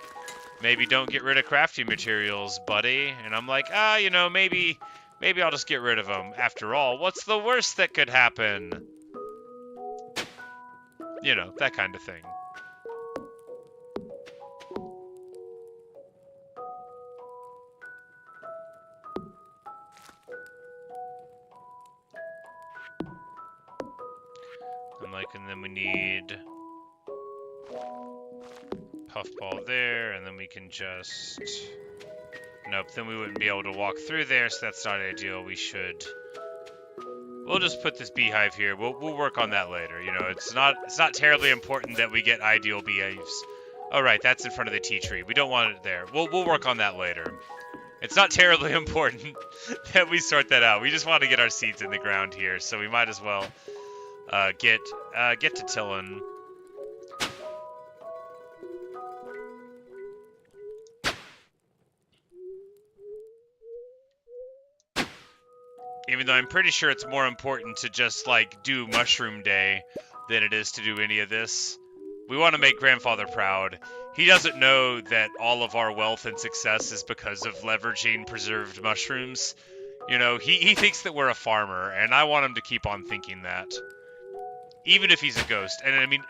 Maybe don't get rid of crafting materials, buddy. And I'm like, you know, maybe I'll just get rid of them. After all, what's the worst that could happen? You know, that kind of thing. And then we need puffball there, and then we can just... Nope, then we wouldn't be able to walk through there, so that's not ideal. We'll just put this beehive here. We'll work on that later. You know, it's not terribly important that we get ideal beehives. All right, that's in front of the tea tree. We don't want it there. We'll work on that later. It's not terribly important that we sort that out. We just want to get our seeds in the ground here, so we might as well get to tilling. Even though I'm pretty sure it's more important to just, like, do Mushroom Day than it is to do any of this. We want to make Grandfather proud. He doesn't know that all of our wealth and success is because of leveraging preserved mushrooms. You know, he thinks that we're a farmer, and I want him to keep on thinking that. Even if he's a ghost. And I mean,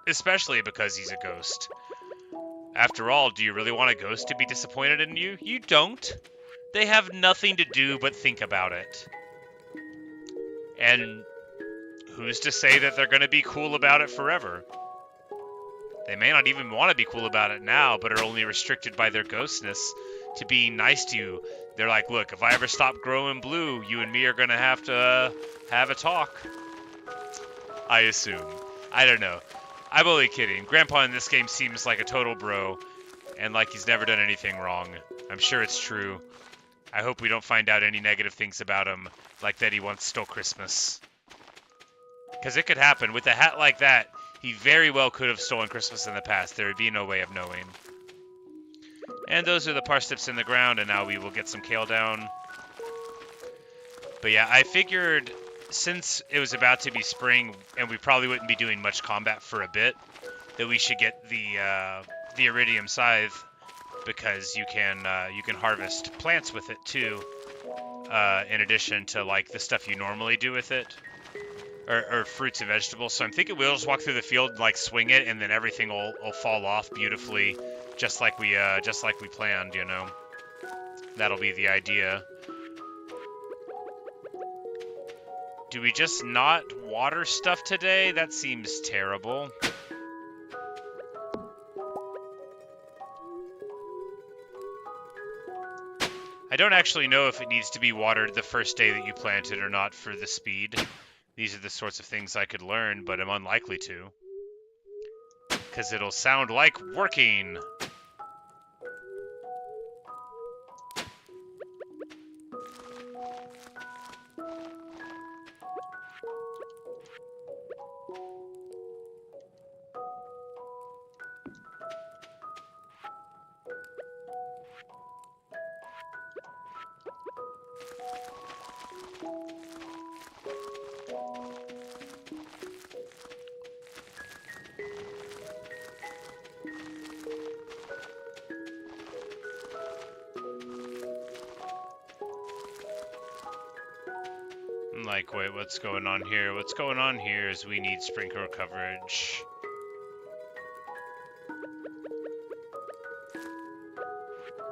especially because he's a ghost. After all, do you really want a ghost to be disappointed in you? You don't. They have nothing to do but think about it. And who's to say that they're going to be cool about it forever? They may not even want to be cool about it now, but are only restricted by their ghostness to being nice to you. They're like, look, if I ever stop growing blue, you and me are going to have a talk. I assume. I don't know. I'm only kidding. Grandpa in this game seems like a total bro, and like he's never done anything wrong. I'm sure it's true. I hope we don't find out any negative things about him, like that he once stole Christmas. Because it could happen. With a hat like that, he very well could have stolen Christmas in the past. There would be no way of knowing. And those are the parsnips in the ground, and now we will get some kale down. But yeah, I figured since it was about to be spring, and we probably wouldn't be doing much combat for a bit, that we should get the iridium scythe, because you can harvest plants with it too, in addition to like the stuff you normally do with it, or fruits and vegetables. So I'm thinking we'll just walk through the field, like swing it, and then everything will fall off beautifully, just like we planned. You know, that'll be the idea. Do we just not water stuff today? That seems terrible. I don't actually know if it needs to be watered the first day that you plant it or not for the speed. These are the sorts of things I could learn, but I'm unlikely to. Because it'll sound like working. Like, wait, what's going on here? What's going on here is we need sprinkler coverage.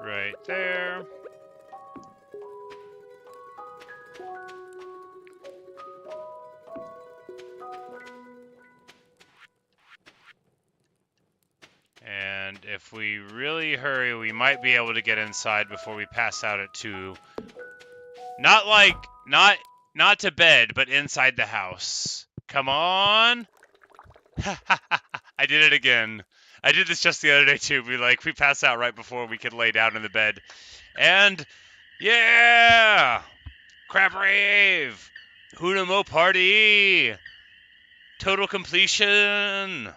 Right there. And if we really hurry, we might be able to get inside before we pass out at 2. Not to bed, but inside the house. Come on. I did it again. I did this just the other day too. We pass out right before we could lay down in the bed. And yeah! Crab rave! Hunamo party! Total completion!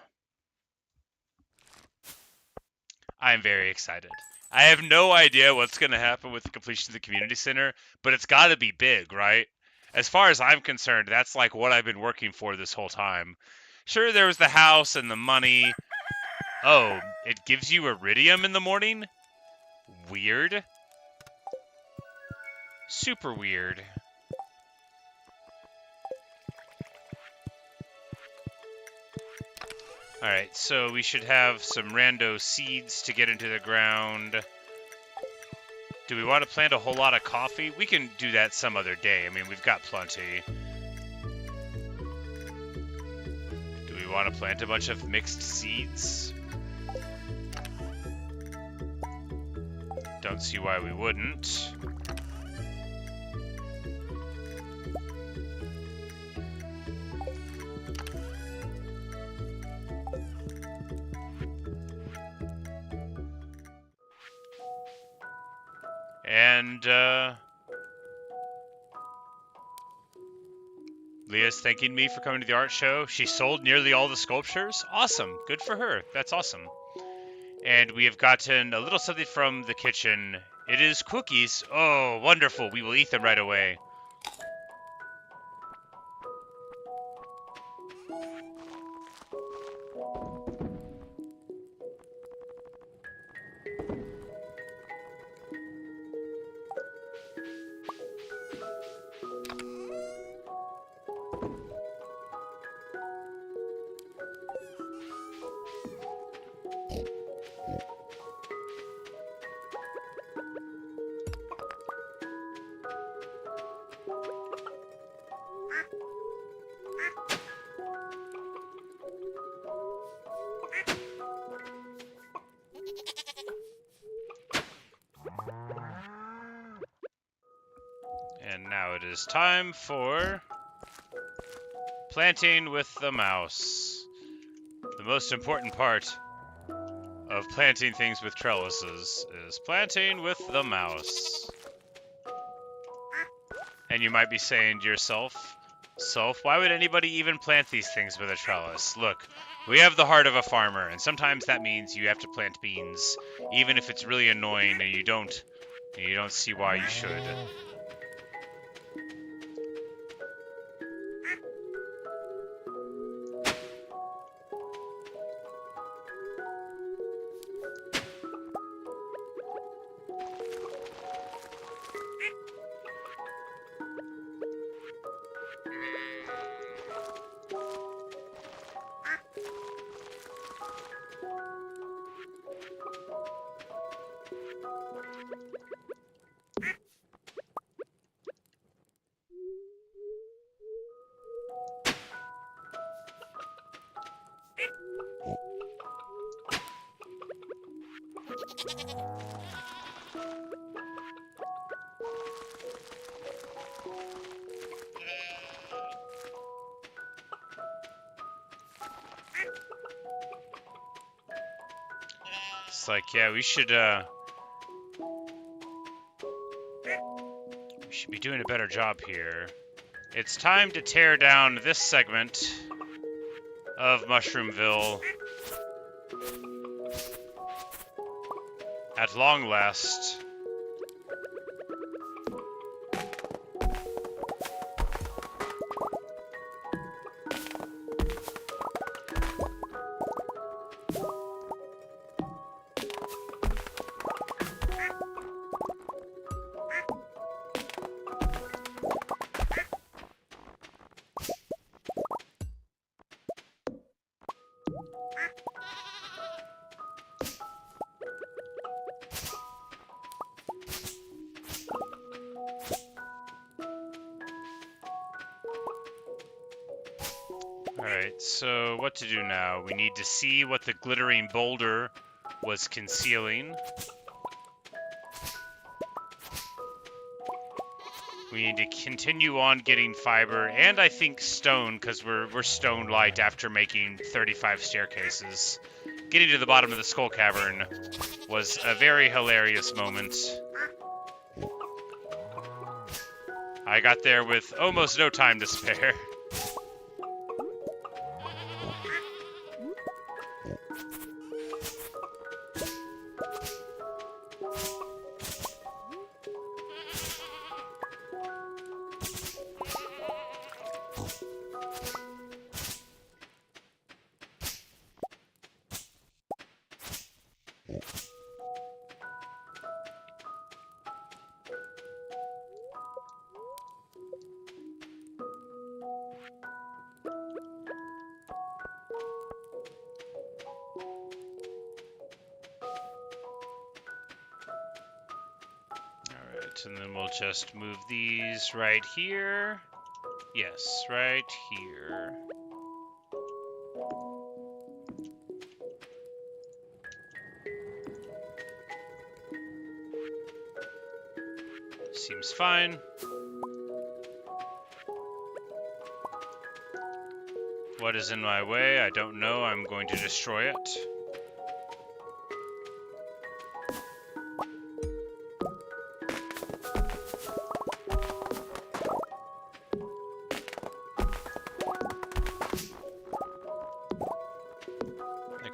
I'm very excited. I have no idea what's going to happen with the completion of the community center, but it's got to be big, right? As far as I'm concerned, that's like what I've been working for this whole time. Sure, there was the house and the money. Oh, it gives you iridium in the morning? Weird. Super weird. Alright, so we should have some rando seeds to get into the ground. Do we want to plant a whole lot of coffee? We can do that some other day. I mean, we've got plenty. Do we want to plant a bunch of mixed seeds? Don't see why we wouldn't. And, Leah's thanking me for coming to the art show. She sold nearly all the sculptures. Awesome. Good for her. That's awesome. And we have gotten a little something from the kitchen. It is cookies. Oh, wonderful. We will eat them right away. And now it is time for planting with the mouse. The most important part of planting things with trellises is planting with the mouse. And you might be saying to yourself, why would anybody even plant these things with a trellis? Look, we have the heart of a farmer, and sometimes that means you have to plant beans, even if it's really annoying and you don't see why you should. It's like, yeah, we should be doing a better job here. It's time to tear down this segment of Mushroomville. At long last. Alright, so what to do now? We need to see what the glittering boulder was concealing. We need to continue on getting fiber, and I think stone, because we're stone light after making 35 staircases. Getting to the bottom of the skull cavern was a very hilarious moment. I got there with almost no time to spare. And then we'll just move these right here. Yes, right here. Seems fine. What is in my way? I don't know. I'm going to destroy it.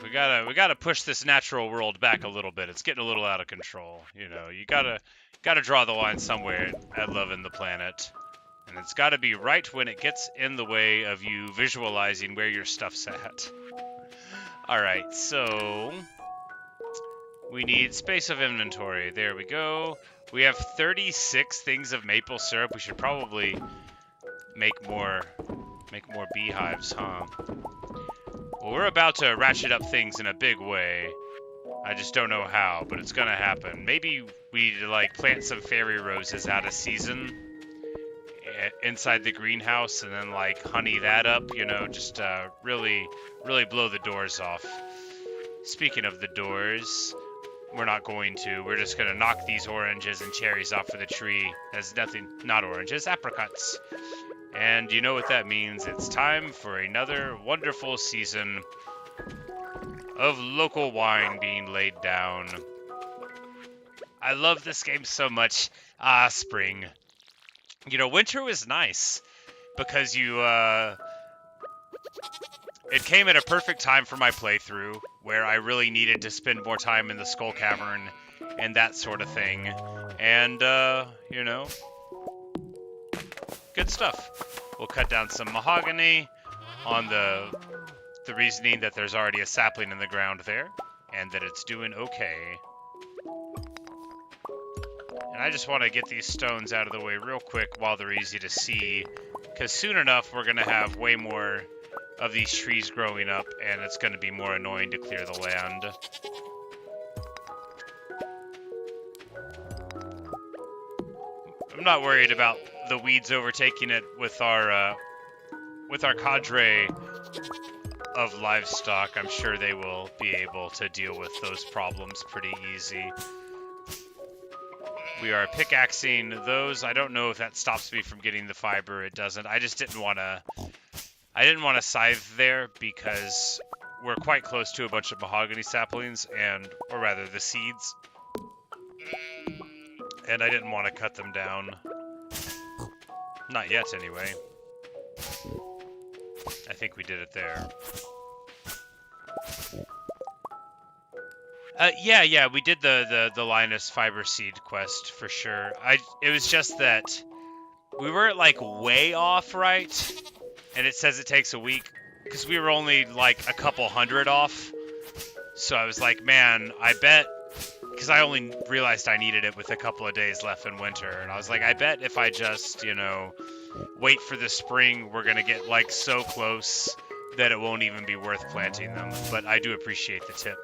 we gotta push this natural world back a little bit. It's getting a little out of control. You know, you gotta draw the line somewhere at loving the planet. And it's gotta be right when it gets in the way of you visualizing where your stuff's at. Alright, so we need space of inventory. There we go. We have 36 things of maple syrup. We should probably make more beehives, huh? Well, we're about to ratchet up things in a big way. I just don't know how, but it's gonna happen. Maybe we need to, like, plant some fairy roses out of season inside the greenhouse and then, like, honey that up, you know, just really blow the doors off. Speaking of the doors, we're not going to. We're just gonna knock these oranges and cherries off of the tree. There's nothing, not oranges, apricots. And you know what that means. It's time for another wonderful season of local wine being laid down. I love this game so much. Ah, spring. You know, winter was nice because it came at a perfect time for my playthrough where I really needed to spend more time in the Skull Cavern and that sort of thing. And, you know, good stuff. We'll cut down some mahogany on the reasoning that there's already a sapling in the ground there and that it's doing okay. And I just want to get these stones out of the way real quick while they're easy to see, because soon enough we're going to have way more of these trees growing up and it's going to be more annoying to clear the land. I'm not worried about the weeds overtaking it with our cadre of livestock. I'm sure they will be able to deal with those problems pretty easy. We are pickaxing those. I don't know if that stops me from getting the fiber. It doesn't. I just didn't want to scythe there because we're quite close to a bunch of mahogany saplings or rather the seeds. And I didn't want to cut them down. Not yet, anyway. I think we did it there. Yeah, we did the Linus fiber seed quest for sure. It was just that we were like way off, right? And it says it takes a week because we were only like a couple hundred off. So I was like, man, I bet, because I only realized I needed it with a couple of days left in winter, and I was like, I bet if I just, you know, wait for the spring, we're gonna get like so close that it won't even be worth planting them. But I do appreciate the tip.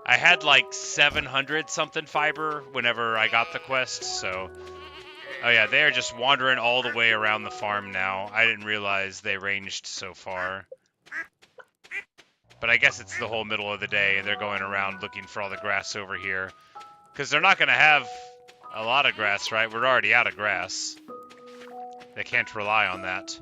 I had like 700 something fiber whenever I got the quest, so... Oh yeah, they are just wandering all the way around the farm now. I didn't realize they ranged so far. But I guess it's the whole middle of the day, and they're going around looking for all the grass over here. Because they're not going to have a lot of grass, right? We're already out of grass. They can't rely on that.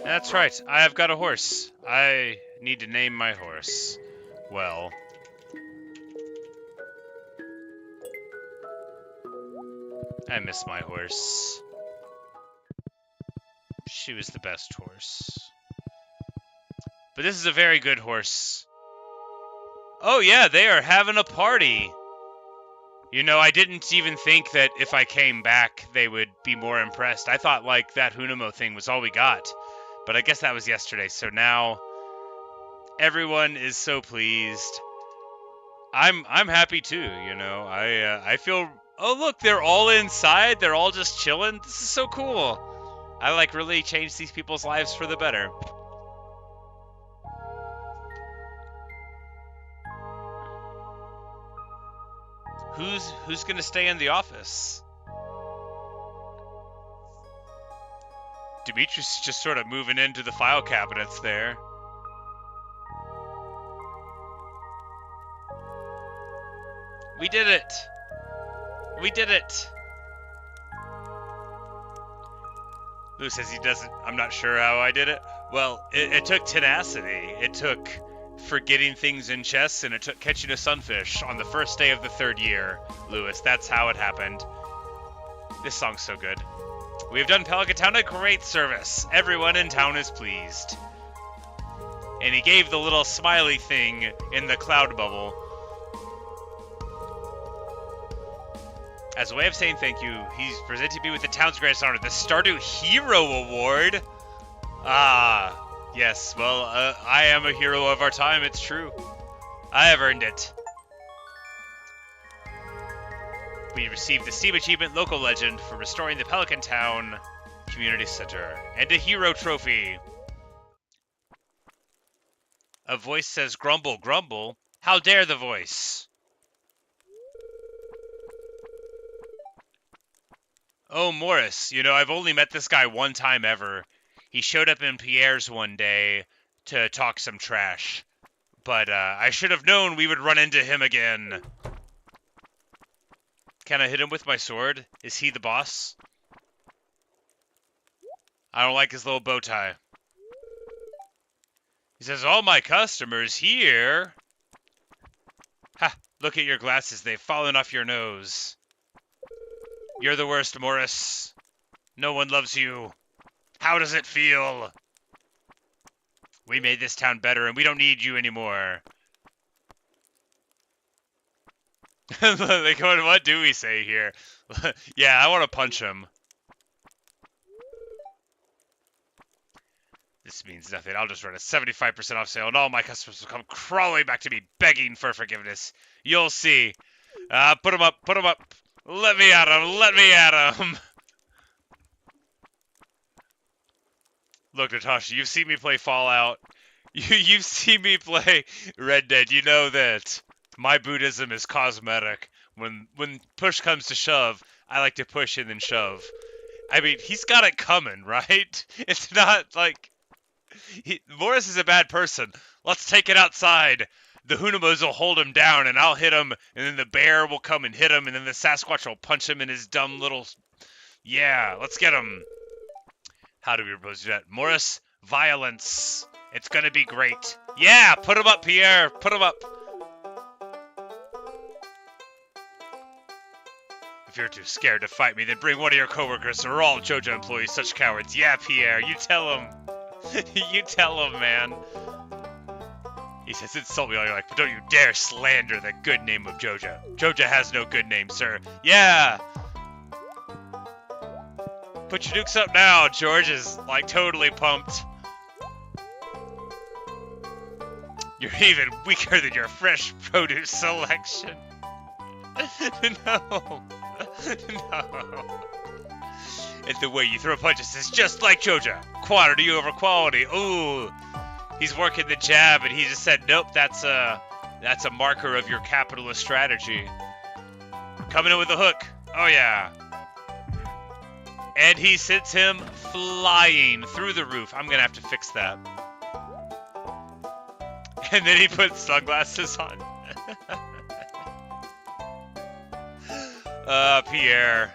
That's right, I have got a horse. I need to name my horse. Well... I miss my horse. She was the best horse. But this is a very good horse. Oh yeah, they are having a party! You know, I didn't even think that if I came back, they would be more impressed. I thought, like, that Hunamo thing was all we got. But I guess that was yesterday, so now everyone is so pleased. I'm happy too, you know. I feel... Oh, look, they're all inside. They're all just chilling. This is so cool. I, like, really changed these people's lives for the better. Who's gonna stay in the office? Demetrius is just sort of moving into the file cabinets there. We did it! We did it! Lou says he doesn't. I'm not sure how I did it. Well, it took tenacity. It took forgetting things in chess, and it took catching a sunfish on the first day of the 3rd year, Lewis. That's how it happened. This song's so good. We have done Pelican Town a great service. Everyone in town is pleased. And he gave the little smiley thing in the cloud bubble. As a way of saying thank you, he's presented me with the town's greatest honor, the Stardew Hero Award. Ah, yes, well, I am a hero of our time, it's true. I have earned it. We received the Steam Achievement Local Legend for restoring the Pelican Town Community Center, and a Hero Trophy. A voice says, grumble, grumble. How dare the voice? Oh, Morris, you know, I've only met this guy one time ever. He showed up in Pierre's one day to talk some trash. But, I should have known we would run into him again. Can I hit him with my sword? Is he the boss? I don't like his little bow tie. He says, all my customers here. Ha, look at your glasses. They've fallen off your nose. You're the worst, Morris. No one loves you. How does it feel? We made this town better, and we don't need you anymore. Like, what do we say here? Yeah, I want to punch him. This means nothing. I'll just run a 75% off sale, and all my customers will come crawling back to me, begging for forgiveness. You'll see. Put him up, put him up. Let me at him, let me at him. Look, Natasha, you've seen me play Fallout. You've seen me play Red Dead. You know that my Buddhism is cosmetic. When push comes to shove, I like to push and then shove. I mean, he's got it coming, right? It's not like... Morris is a bad person. Let's take it outside. The Hunamos will hold him down, and I'll hit him, and then the bear will come and hit him, and then the Sasquatch will punch him in his dumb little... Yeah, let's get him. How do we propose to do that? Morris, violence. It's gonna be great. Yeah, put him up, Pierre. Put him up. If you're too scared to fight me, then bring one of your coworkers. We're all JoJo employees, such cowards. Yeah, Pierre, you tell him. You tell him, man. He says, insult me all you like, but don't you dare slander the good name of JoJo. JoJo has no good name, sir. Yeah! Put your dukes up now. George is, like, totally pumped. You're even weaker than your fresh produce selection. No. No. And the way you throw punches is just like JoJo. Quantity over quality. Ooh. He's working the jab, and he just said, nope, that's a marker of your capitalist strategy. Coming in with a hook. Oh, yeah. And he sends him flying through the roof. I'm going to have to fix that. And then he puts sunglasses on. Pierre.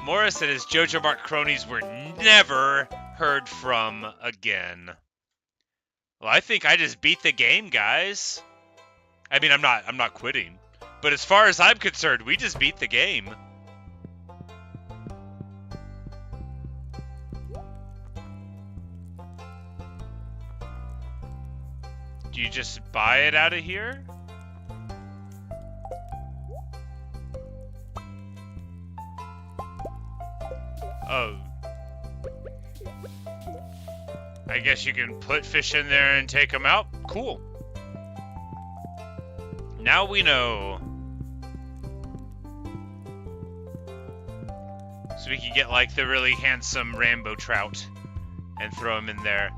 Morris and his JoJo Mark cronies were never heard from again. Well, I think I just beat the game, guys. I mean, I'm not quitting. But as far as I'm concerned, we just beat the game. Do you just buy it out of here? Oh. I guess you can put fish in there and take them out? Cool. Now we know. So we can get, like, the really handsome Rambo trout and throw him in there.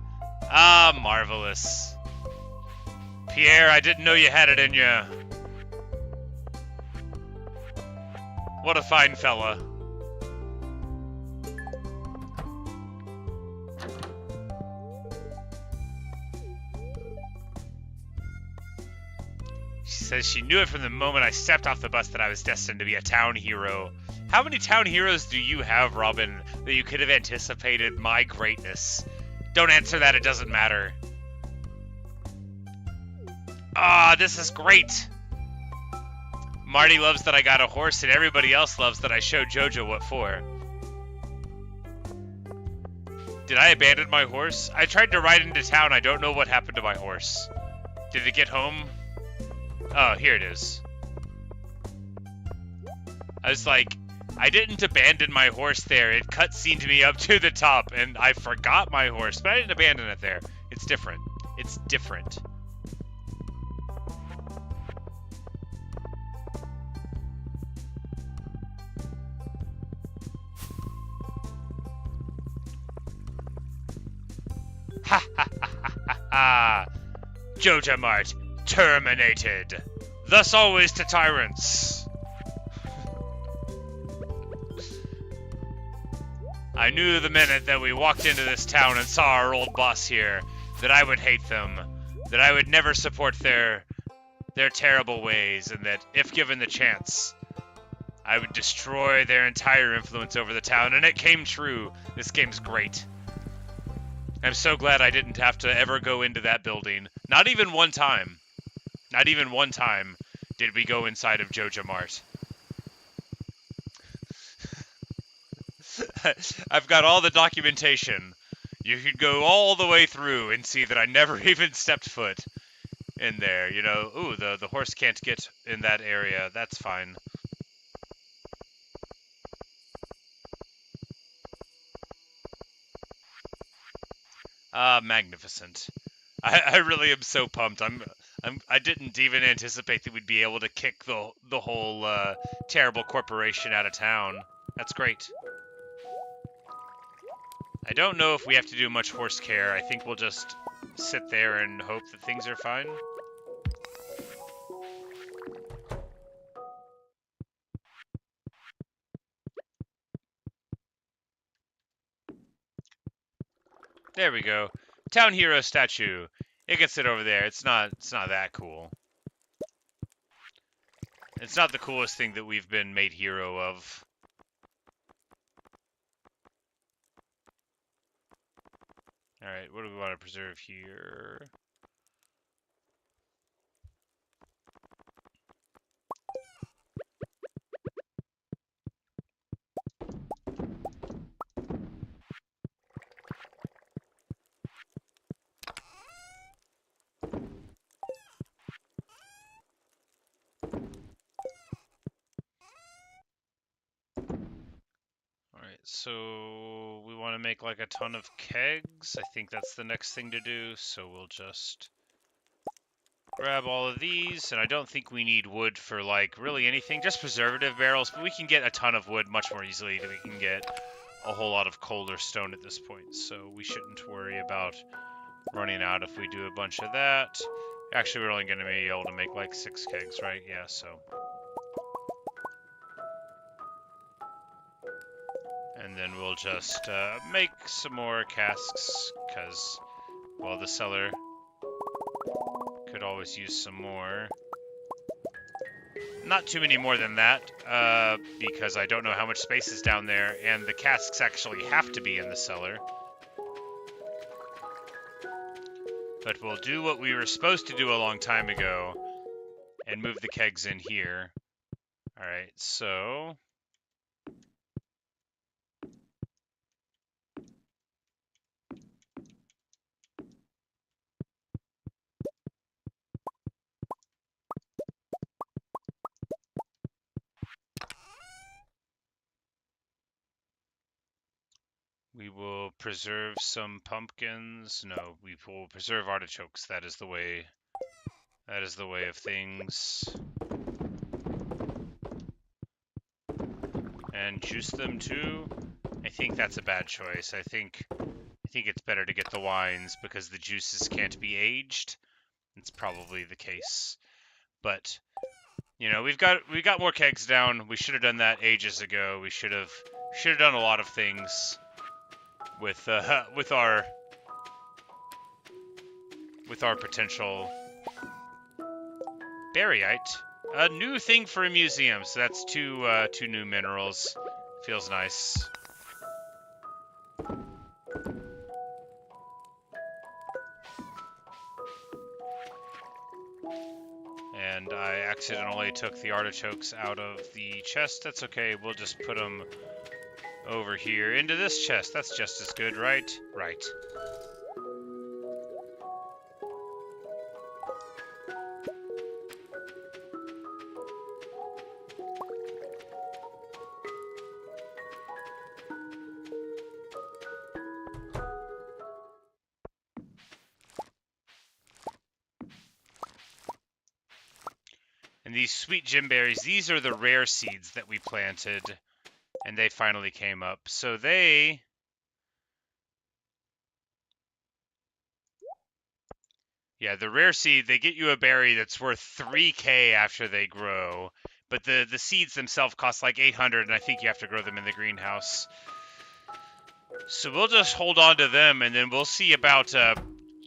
Ah, marvelous. Pierre, I didn't know you had it in you. What a fine fella. She says she knew it from the moment I stepped off the bus that I was destined to be a town hero. How many town heroes do you have, Robin, that you could have anticipated my greatness? Don't answer that, it doesn't matter. Ah, this is great! Marty loves that I got a horse, and everybody else loves that I showed Jojo what for. Did I abandon my horse? I tried to ride into town, I don't know what happened to my horse. Did it get home? Oh, here it is. I was like, I didn't abandon my horse there. It cutscened me up to the top, and I forgot my horse, but I didn't abandon it there. It's different. It's different. Ha ha ha ha ha! Joja Mart terminated. Thus always to tyrants. I knew the minute that we walked into this town and saw our old boss here that I would hate them, that I would never support their terrible ways, and that if given the chance, I would destroy their entire influence over the town, and it came true. This game's great. I'm so glad I didn't have to ever go into that building. Not even one time. Not even one time did we go inside of Joja Mart. I've got all the documentation. You could go all the way through and see that I never even stepped foot in there. You know, ooh, the horse can't get in that area. That's fine. Ah, magnificent. I really am so pumped. I didn't even anticipate that we'd be able to kick the whole terrible corporation out of town. That's great. I don't know if we have to do much horse care. I think we'll just sit there and hope that things are fine. There we go. Town hero statue. It can sit over there. It's not that cool. It's not the coolest thing that we've been made hero of. Alright, what do we want to preserve here? Alright, so we want to make like a ton of kegs. I think that's the next thing to do, so we'll just grab all of these, and I don't think we need wood for like really anything, just preservative barrels, but we can get a ton of wood much more easily than we can get a whole lot of coal or stone at this point, so we shouldn't worry about running out if we do a bunch of that. Actually, we're only going to be able to make like 6 kegs, right? Yeah, so. And then we'll just make some more casks, because, well, the cellar could always use some more. Not too many more than that, because I don't know how much space is down there, and the casks actually have to be in the cellar. But we'll do what we were supposed to do a long time ago, and move the kegs in here. Alright, so we will preserve some pumpkins. No, we will preserve artichokes. That is the way. That is the way of things. And juice them too. I think that's a bad choice. I think it's better to get the wines because the juices can't be aged. It's probably the case. But you know, we've got more kegs down. We should have done that ages ago. We should have done a lot of things with our potential berryite. A new thing for a museum. So that's two new minerals. Feels nice. And I accidentally took the artichokes out of the chest. That's okay. We'll just put them over here into this chest. That's just as good, right? Right. And these sweet gymberries, these are the rare seeds that we planted, and they finally came up. So they... Yeah, the rare seed, they get you a berry that's worth 3k after they grow, but the seeds themselves cost like 800, and I think you have to grow them in the greenhouse. So we'll just hold on to them, and then we'll see about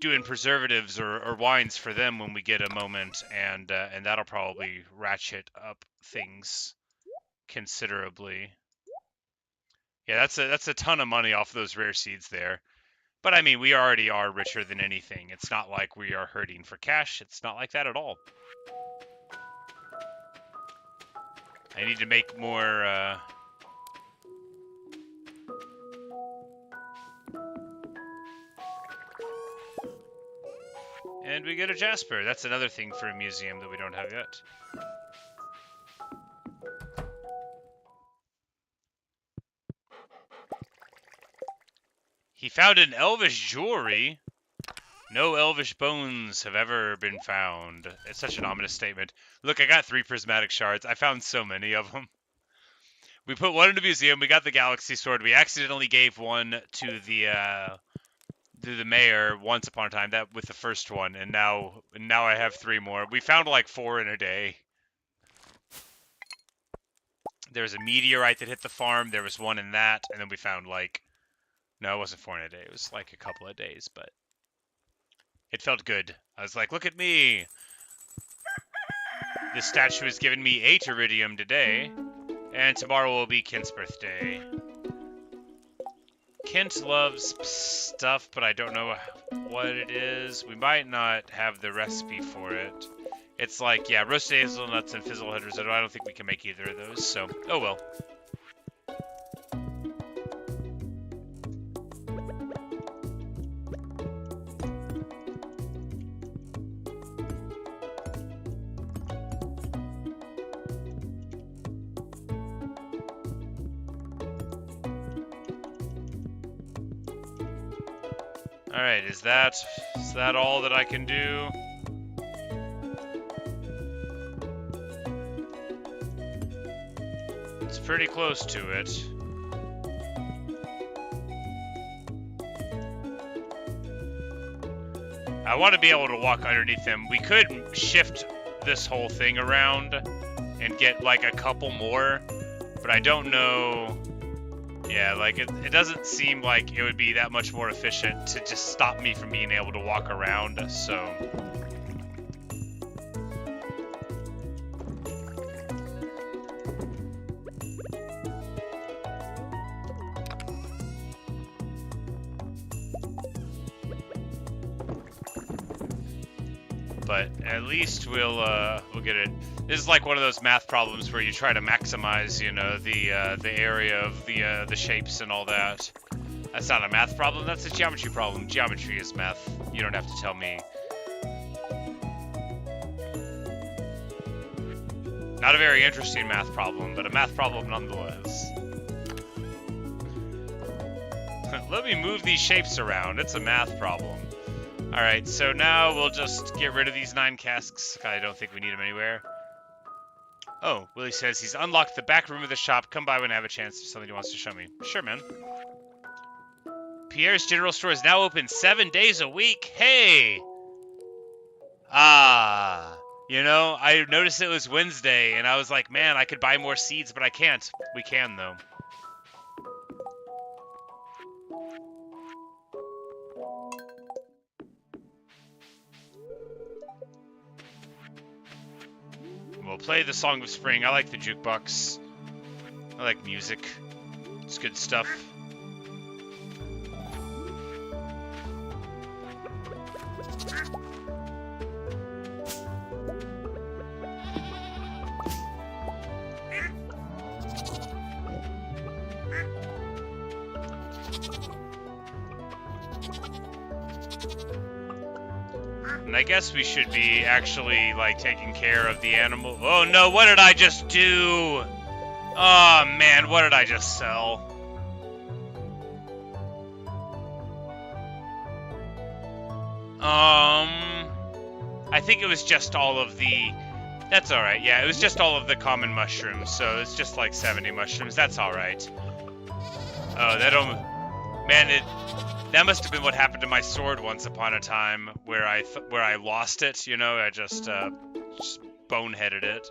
doing preservatives or wines for them when we get a moment, and that'll probably ratchet up things considerably. Yeah, that's a ton of money off those rare seeds there. But I mean, we already are richer than anything. It's not like we are hurting for cash. It's not like that at all. I need to make more. And we get a Jasper. That's another thing for a museum that we don't have yet. He found an elvish jewelry. No elvish bones have ever been found. It's such an ominous statement. Look, I got 3 prismatic shards. I found so many of them. We put one in the museum. We got the galaxy sword. We accidentally gave one to the mayor once upon a time, that with the first one, and now I have 3 more. We found like 4 in a day. There's a meteorite that hit the farm. There was one in that, and then we found like, no, it wasn't 4 in a day. It was like a couple of days, but it felt good. I was like, look at me. This statue has given me 8 iridium today, and tomorrow will be Kent's birthday. Kent loves stuff, but I don't know what it is. We might not have the recipe for it. It's like, yeah, roasted hazelnuts and fizzlehead risotto. I don't think we can make either of those, so, oh well. Alright, is that all that I can do? It's pretty close to it. I want to be able to walk underneath them. We could shift this whole thing around and get like a couple more, but I don't know. Yeah, like it doesn't seem like it would be that much more efficient to just stop me from being able to walk around, so. But at least we'll get it. This is like one of those math problems where you try to maximize, you know, the area of the shapes and all that. That's not a math problem. That's a geometry problem. Geometry is math. You don't have to tell me. Not a very interesting math problem, but a math problem nonetheless. Let me move these shapes around. It's a math problem. Alright, so now we'll just get rid of these 9 casks. I don't think we need them anywhere. Oh, Willie says he's unlocked the back room of the shop. Come by when I have a chance. There's something he wants to show me. Sure, man. Pierre's General Store is now open 7 days a week. Hey! Ah. You know, I noticed it was Wednesday, and I was like, man, I could buy more seeds, but I can't. We can, though. we'll play the Song of Spring. I like the jukebox. I like music. It's good stuff. And I guess we should be actually, like, taking care of the animal. Oh no, what did I just do? Oh man, what did I just sell? I think it was just all of the... That's alright, yeah, it was just all of the common mushrooms, so it's just like 70 mushrooms, that's alright. Oh, that don't... Man, that must have been what happened to my sword once upon a time, where I lost it, you know, I just boneheaded it.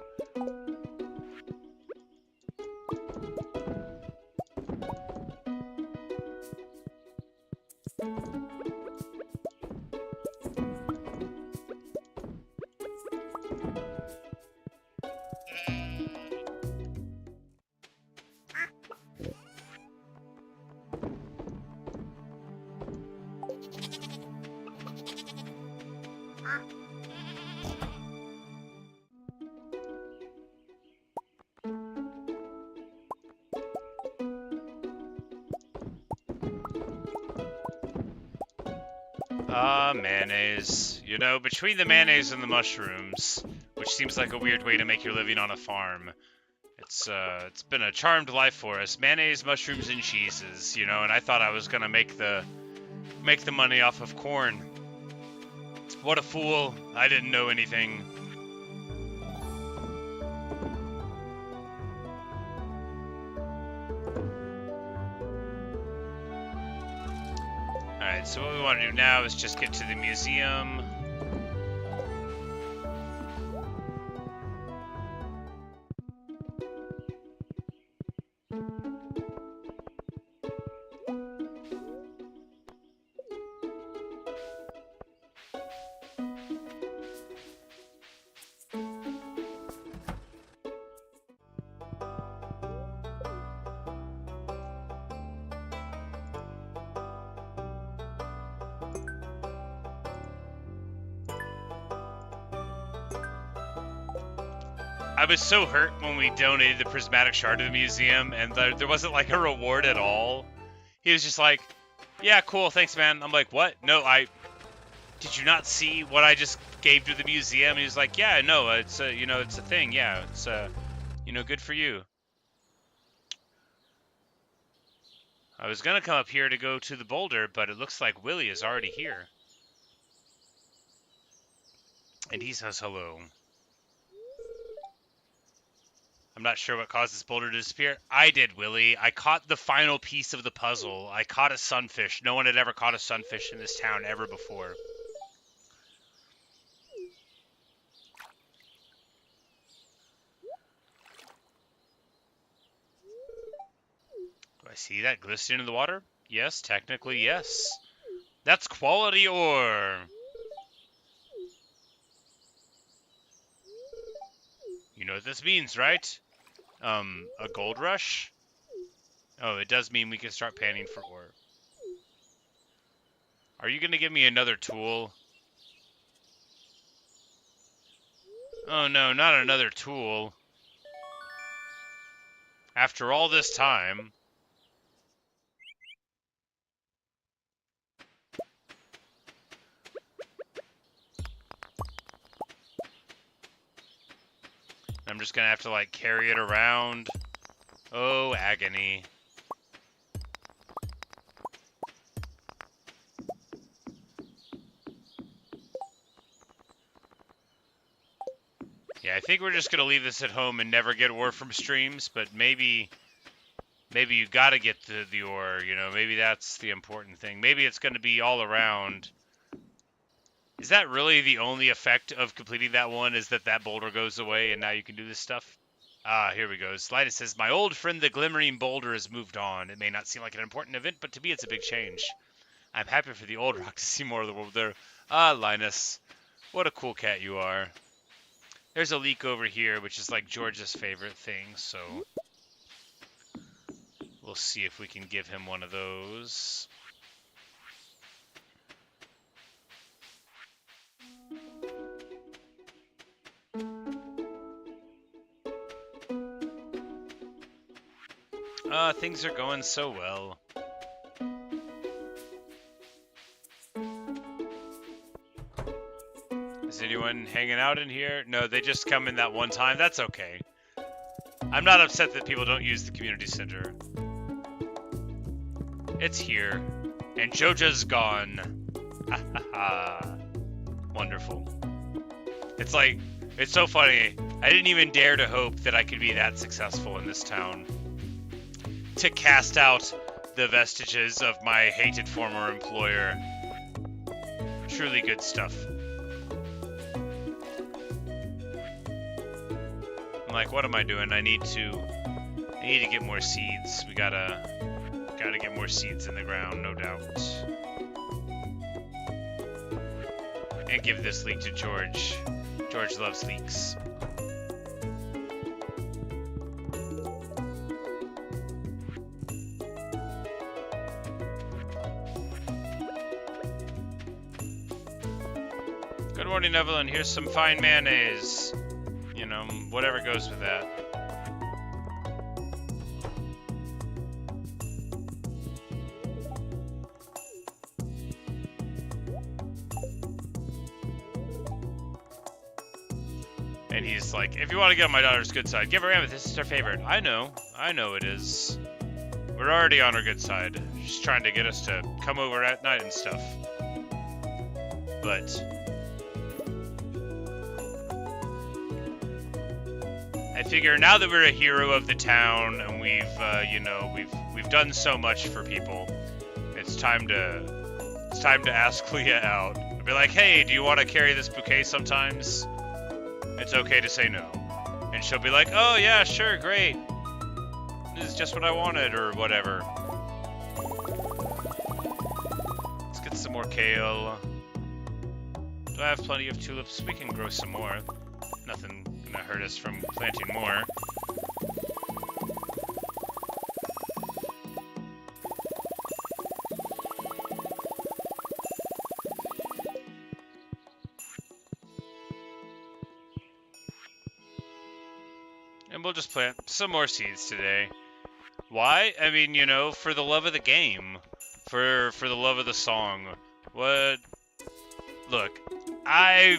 Mayonnaise. You know, between the mayonnaise and the mushrooms, which seems like a weird way to make your living on a farm, it's been a charmed life for us. Mayonnaise, mushrooms, and cheeses, you know, and I thought I was gonna make the money off of corn. What a fool. I didn't know anything. Alright, so what we want to do now is just get to the museum. I was so hurt when we donated the prismatic shard to the museum, and there wasn't like a reward at all. He was just like, "Yeah, cool, thanks, man." I'm like, "What? No, did you not see what I just gave to the museum?" And he was like, "Yeah, no, it's a, you know, it's a thing. Yeah, it's you know, good for you." I was gonna come up here to go to the boulder, but it looks like Willie is already here, and he says hello. I'm not sure what caused this boulder to disappear. I did, Willie. I caught the final piece of the puzzle. I caught a sunfish. No one had ever caught a sunfish in this town ever before. Do I see that glistening in the water? Yes, technically, yes. That's quality ore. You know what this means, right? A gold rush? Oh, it does mean we can start panning for ore. Are you going to give me another tool? Oh no, not another tool. After all this time. I'm just going to have to, like, carry it around. Oh, agony. Yeah, I think we're just going to leave this at home and never get ore from streams, but maybe you got to get the ore, you know, maybe that's the important thing. Maybe it's going to be all around. Is that really the only effect of completing that one, is that boulder goes away and now you can do this stuff? Ah, here we go. Slidas says, "My old friend the glimmering boulder has moved on. It may not seem like an important event, but to me it's a big change. I'm happy for the old rock to see more of the world there." Ah, Linus. What a cool cat you are. There's a leek over here, which is like George's favorite thing, so we'll see if we can give him one of those. Things are going so well. Is anyone hanging out in here? No, they just come in that one time. That's okay. I'm not upset that people don't use the community center. It's here. And Joja's gone. Ha ha ha. Wonderful. It's like, it's so funny. I didn't even dare to hope that I could be that successful in this town. To cast out the vestiges of my hated former employer. Truly good stuff. I'm like, what am I doing? I need to get more seeds. We gotta get more seeds in the ground, no doubt. And give this leek to George. George loves leeks. Good morning, Evelyn. Here's some fine mayonnaise. You know, whatever goes with that. And he's like, if you want to get on my daughter's good side, give her amethyst. This is her favorite. I know it is. We're already on her good side. She's trying to get us to come over at night and stuff. But I figure now that we're a hero of the town and we've, we've done so much for people, it's time to ask Leah out. I'll be like, hey, do you want to carry this bouquet sometimes? It's okay to say no. And she'll be like, oh yeah, sure, great. This is just what I wanted, or whatever. Let's get some more kale. Do I have plenty of tulips? We can grow some more. Nothing gonna hurt us from planting more. And we'll just plant some more seeds today. Why? I mean, you know, for the love of the game. For the love of the song. What? Look, I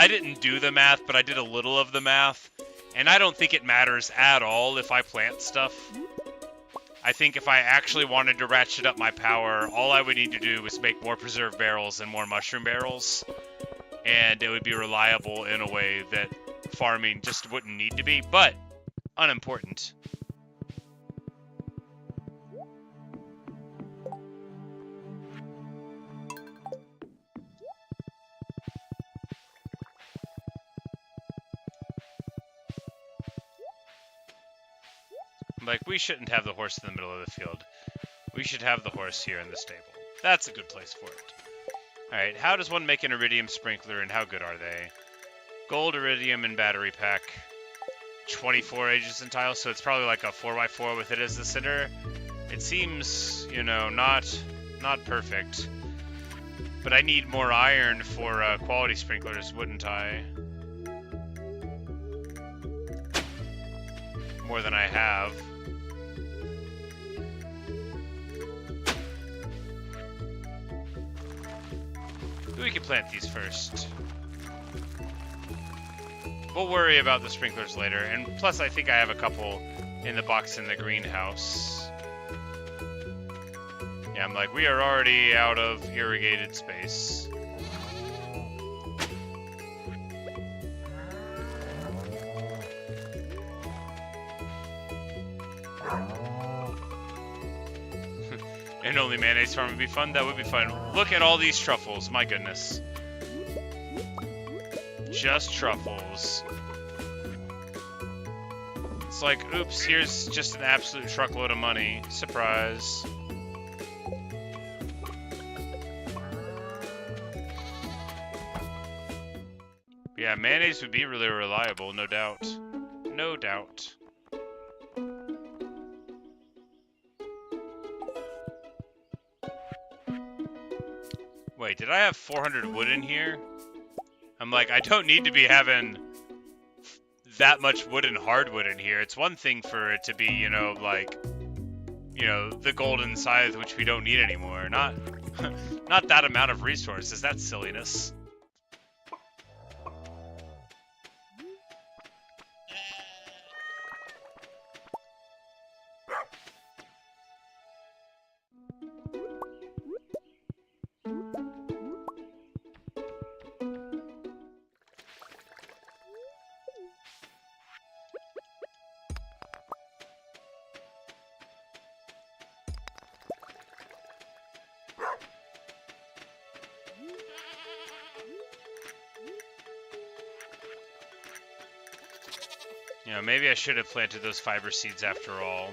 didn't do the math, but I did a little of the math. And I don't think it matters at all if I plant stuff. I think if I actually wanted to ratchet up my power, all I would need to do is make more preserve barrels and more mushroom barrels. And it would be reliable in a way that farming just wouldn't need to be, but unimportant. Like, we shouldn't have the horse in the middle of the field. We should have the horse here in the stable. That's a good place for it. Alright, how does one make an iridium sprinkler and how good are they? Gold, iridium, and battery pack. 24 ages and tiles, so it's probably like a 4x4 with it as the center. It seems, you know, not perfect. But I need more iron for quality sprinklers, wouldn't I? More than I have. We can plant these first. We'll worry about the sprinklers later, and plus I think I have a couple in the box in the greenhouse. Yeah, I'm like, we are already out of irrigated space. And only mayonnaise farm would be fun? That would be fun. Look at all these truffles, my goodness. Just truffles. It's like, oops, here's just an absolute truckload of money. Surprise. Yeah, mayonnaise would be really reliable, no doubt. No doubt. Wait, did I have 400 wood in here? I'm like, I don't need to be having that much wood and hardwood in here. It's one thing for it to be, you know, like, you know, the golden scythe, which we don't need anymore. Not, not that amount of resources. That's silliness. You know, maybe I should have planted those fiber seeds after all.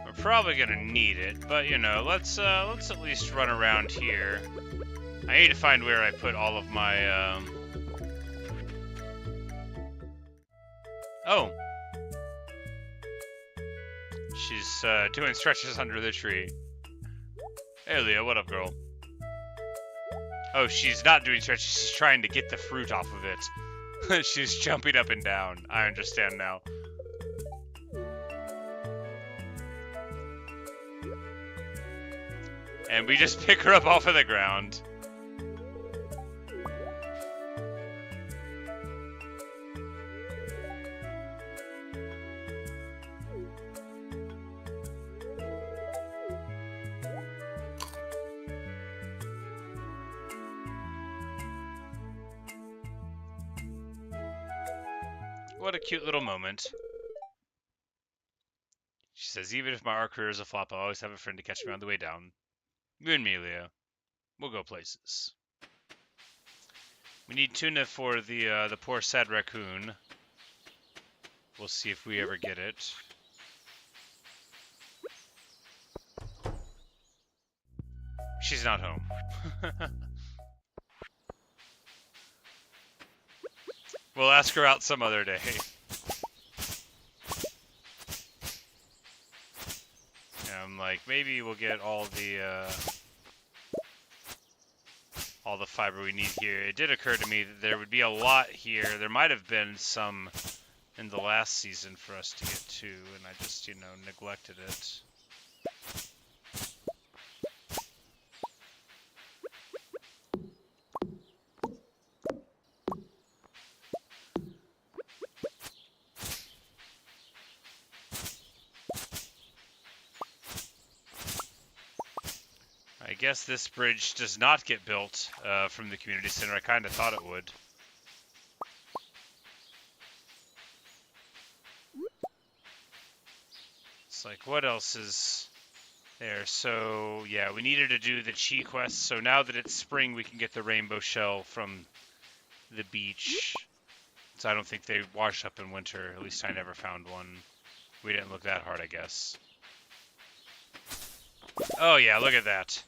We're probably gonna need it, but you know, let's at least run around here. I need to find where I put all of my Oh. She's doing stretches under the tree. Hey Leah, what up, girl? Oh, she's not doing stretches, she's trying to get the fruit off of it. She's jumping up and down. I understand now. And we just pick her up off of the ground. What a cute little moment. She says, even if my career is a flop, I'll always have a friend to catch me on the way down. You and me, Leah. We'll go places. We need tuna for the poor sad raccoon. We'll see if we ever get it. She's not home. We'll ask her out some other day. Yeah, I'm like, maybe we'll get all the fiber we need here. It did occur to me that there would be a lot here. There might have been some in the last season for us to get to, and I just, you know, neglected it. I guess this bridge does not get built from the community center. I kind of thought it would. It's like, what else is there? So, yeah, we needed to do the Chi quest. So now that it's spring, we can get the rainbow shell from the beach. So I don't think they wash up in winter. At least I never found one. We didn't look that hard, I guess. Oh, yeah, look at that.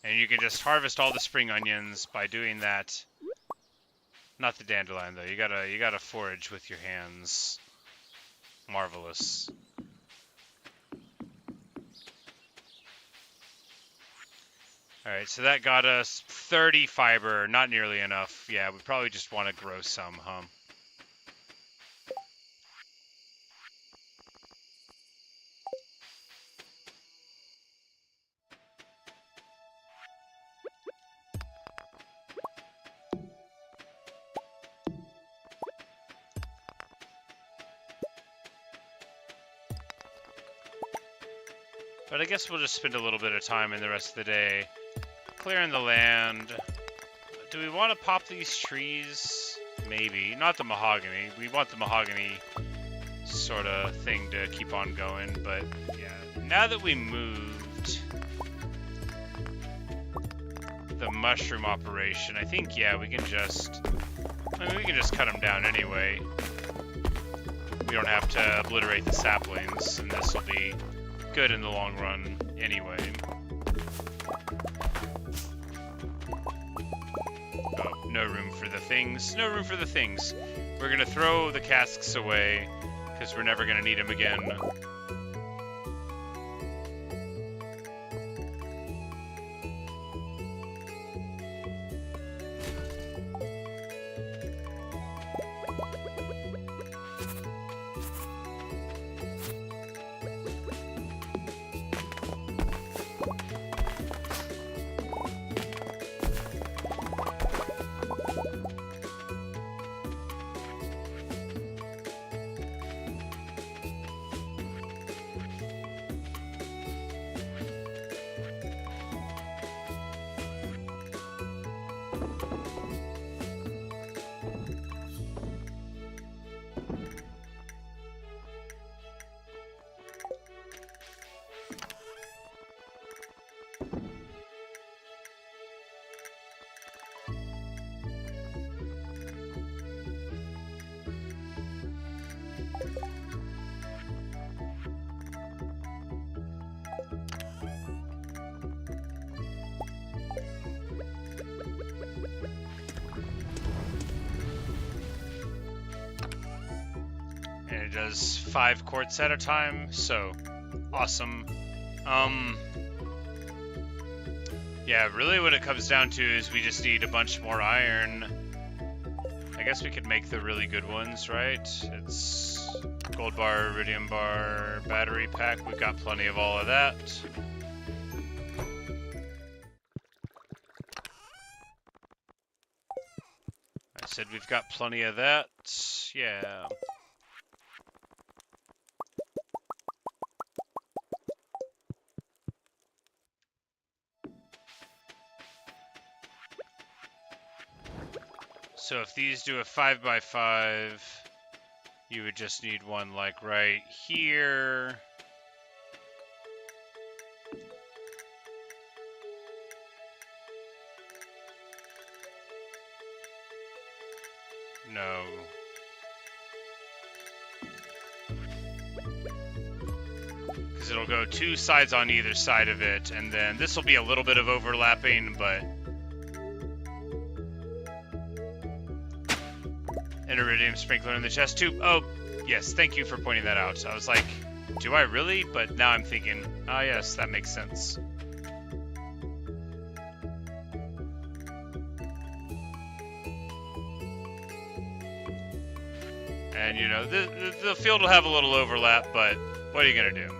And you can just harvest all the spring onions by doing that. Not the dandelion though. You gotta forage with your hands. Marvelous. Alright, so that got us 30 fiber. Not nearly enough. Yeah, we probably just want to grow some, huh? But I guess we'll just spend a little bit of time in the rest of the day clearing the land. Do we want to pop these trees? Maybe. Not the mahogany. We want the mahogany sort of thing to keep on going, but yeah. Now that we moved the mushroom operation, I think, yeah, we can just... I mean, we can just cut them down anyway. we don't have to obliterate the saplings, and this will be good in the long run anyway. Oh, no room for the things. No room for the things. We're gonna throw the casks away, because we're never gonna need them again. And it does 5 quartz at a time, so awesome. Yeah, really what it comes down to is we just need a bunch more iron. I guess we could make the really good ones, right? It's gold bar, iridium bar, battery pack. We've got plenty of all of that. I said we've got plenty of that. Yeah. So if these do a 5x5, you would just need one like right here. No. Because it'll go 2 sides on either side of it, and then this will be a little bit of overlapping, but an iridium sprinkler in the chest tube. Oh, yes, thank you for pointing that out. I was like, do I really? But now I'm thinking, ah, yes, that makes sense. And, you know, the field will have a little overlap, but what are you going to do?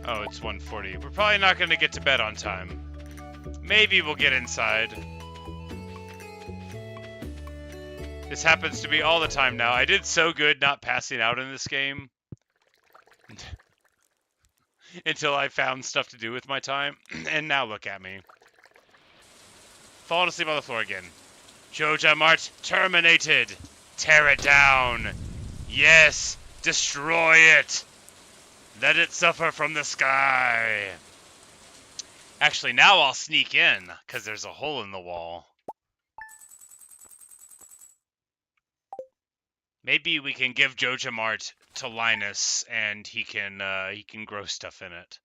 Oh, it's 1:40. We're probably not going to get to bed on time. Maybe we'll get inside. This happens to me all the time now. I did so good not passing out in this game. Until I found stuff to do with my time. And now look at me. falling asleep on the floor again. Joja Mart terminated. Tear it down. Yes, destroy it. Let it suffer from the sky. Actually, now I'll sneak in, because there's a hole in the wall. Maybe we can give Joja Mart to Linus, and he can grow stuff in it.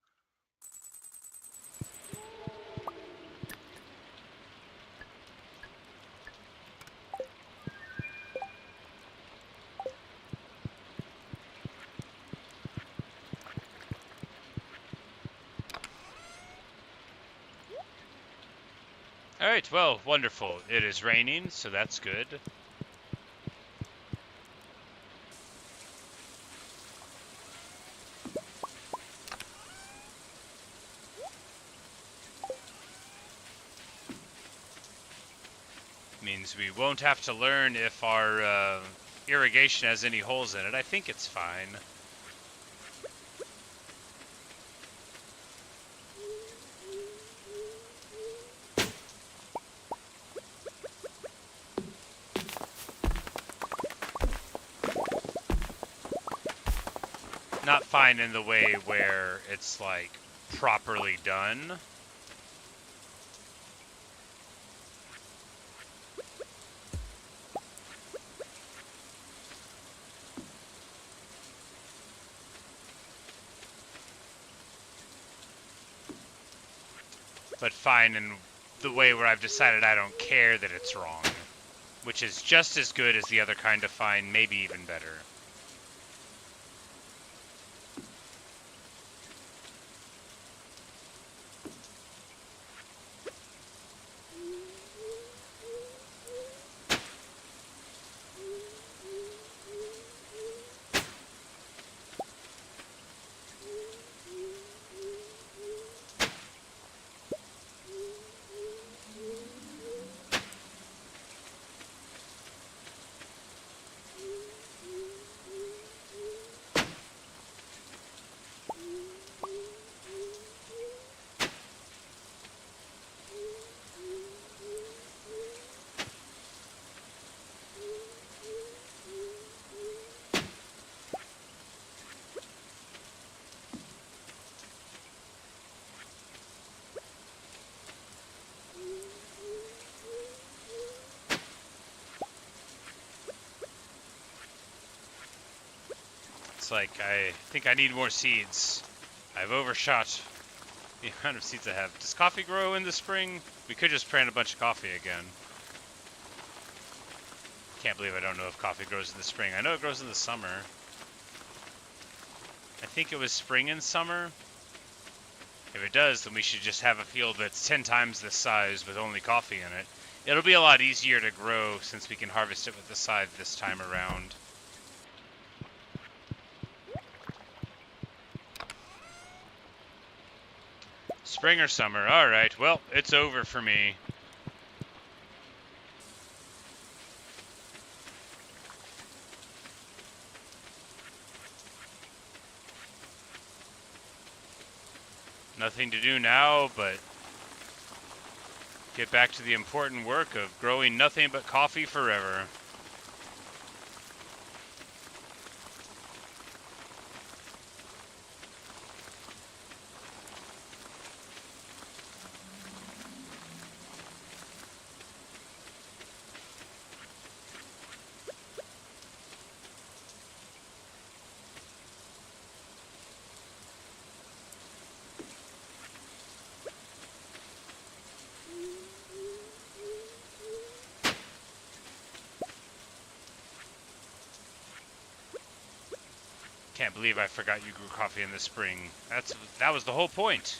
Alright, well, wonderful. It is raining, so that's good. Means we won't have to learn if our irrigation has any holes in it. I think it's fine. Not fine in the way where it's, like, properly done. But fine in the way where I've decided I don't care that it's wrong. Which is just as good as the other kind of fine, maybe even better. It's like, I think I need more seeds. I've overshot the amount of seeds I have. Does coffee grow in the spring? We could just plant a bunch of coffee again. Can't believe I don't know if coffee grows in the spring. I know it grows in the summer. I think it was spring and summer. If it does, then we should just have a field that's 10 times this size with only coffee in it. It'll be a lot easier to grow since we can harvest it with the scythe this time around. Spring or summer. Alright, well, it's over for me. Nothing to do now, but get back to the important work of growing nothing but coffee forever. Can't believe I forgot you grew coffee in the spring. That was the whole point.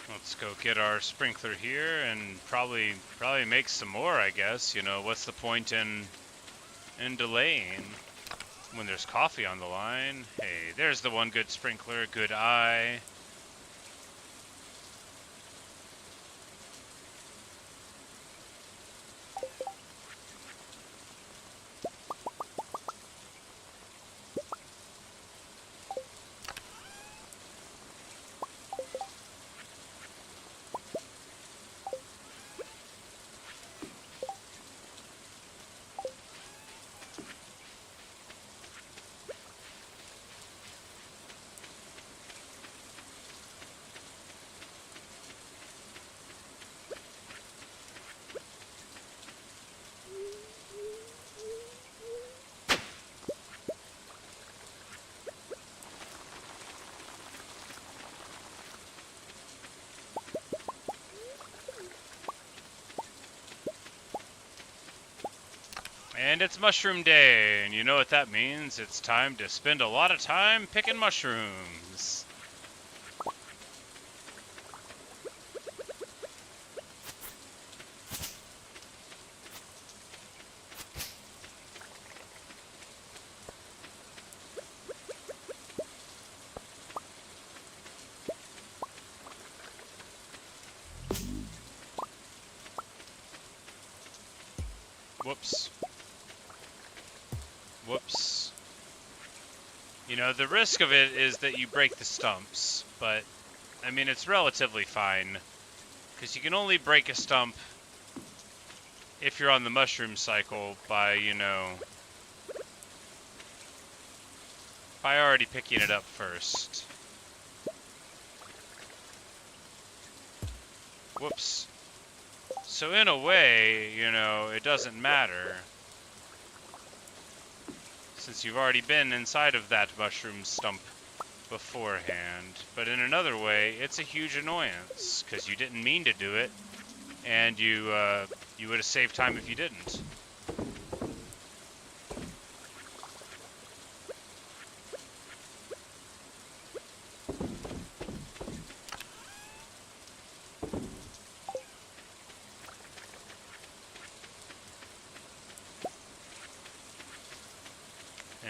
Let's go get our sprinkler here and probably make some more, I guess. You know, what's the point in and delaying when there's coffee on the line. Hey, there's the one good sprinkler, good eye. And it's mushroom day, and you know what that means. It's time to spend a lot of time picking mushrooms. Whoops. Whoops. You know, the risk of it is that you break the stumps, but, I mean, it's relatively fine. Because you can only break a stump if you're on the mushroom cycle by, you know, by already picking it up first. Whoops. So in a way, you know, it doesn't matter. Since you've already been inside of that mushroom stump beforehand. But in another way, it's a huge annoyance, because you didn't mean to do it, and you would have saved time if you didn't.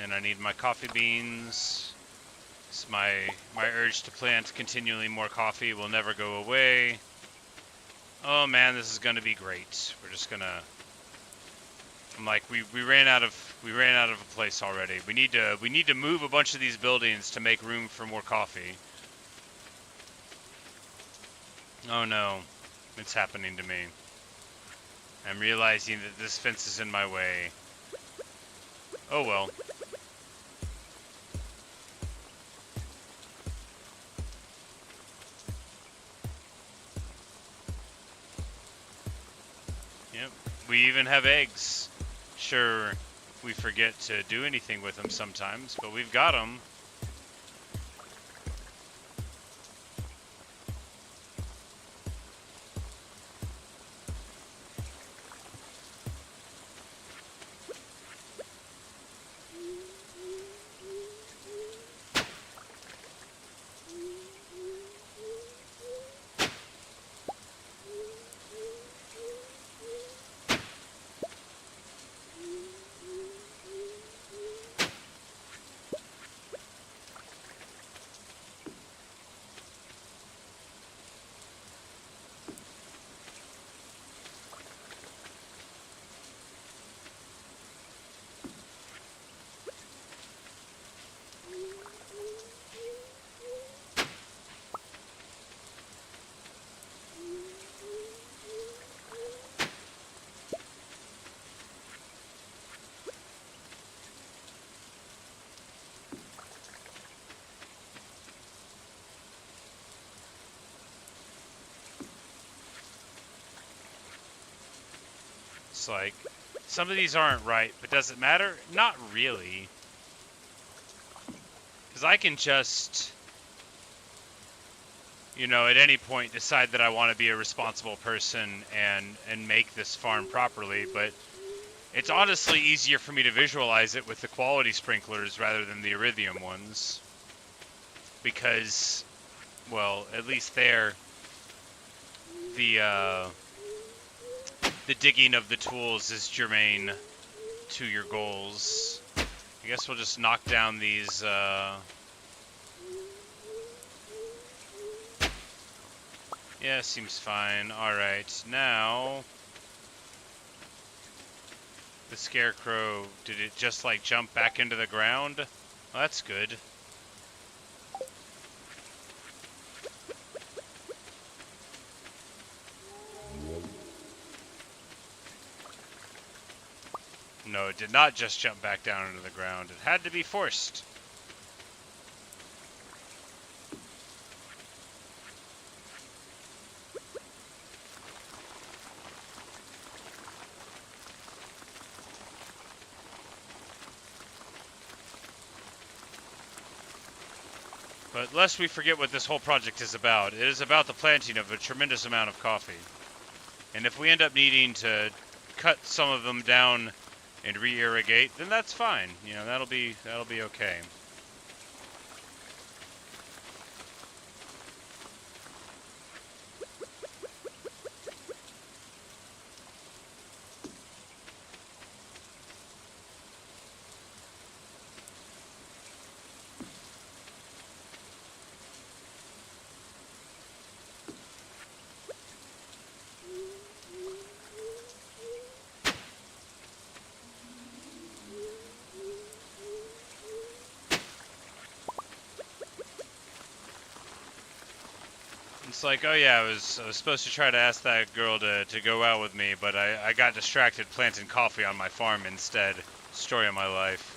And I need my coffee beans. It's my urge to plant continually more coffee will never go away. Oh man, this is gonna be great. We're just gonna. I'm like, we ran out of a place already. We need to move a bunch of these buildings to make room for more coffee. Oh no, it's happening to me. I'm realizing that this fence is in my way. Oh well. Yep, we even have eggs. Sure, we forget to do anything with them sometimes, but we've got them. It's like, some of these aren't right, but does it matter? Not really. Because I can just, you know, at any point decide that I want to be a responsible person and make this farm properly, but it's honestly easier for me to visualize it with the quality sprinklers rather than the iridium ones. Because, well, at least there, the digging of the tools is germane to your goals. I guess we'll just knock down these, yeah, seems fine. Alright, now... The scarecrow, did it just, like, jump back into the ground? Well, that's good. No, it did not just jump back down into the ground. It had to be forced. But lest we forget what this whole project is about, it is about the planting of a tremendous amount of coffee. And if we end up needing to cut some of them down and re-irrigate, then that's fine. You know, that'll be okay. It's like, oh yeah, I was supposed to try to ask that girl to go out with me, but I got distracted planting coffee on my farm instead. Story of my life.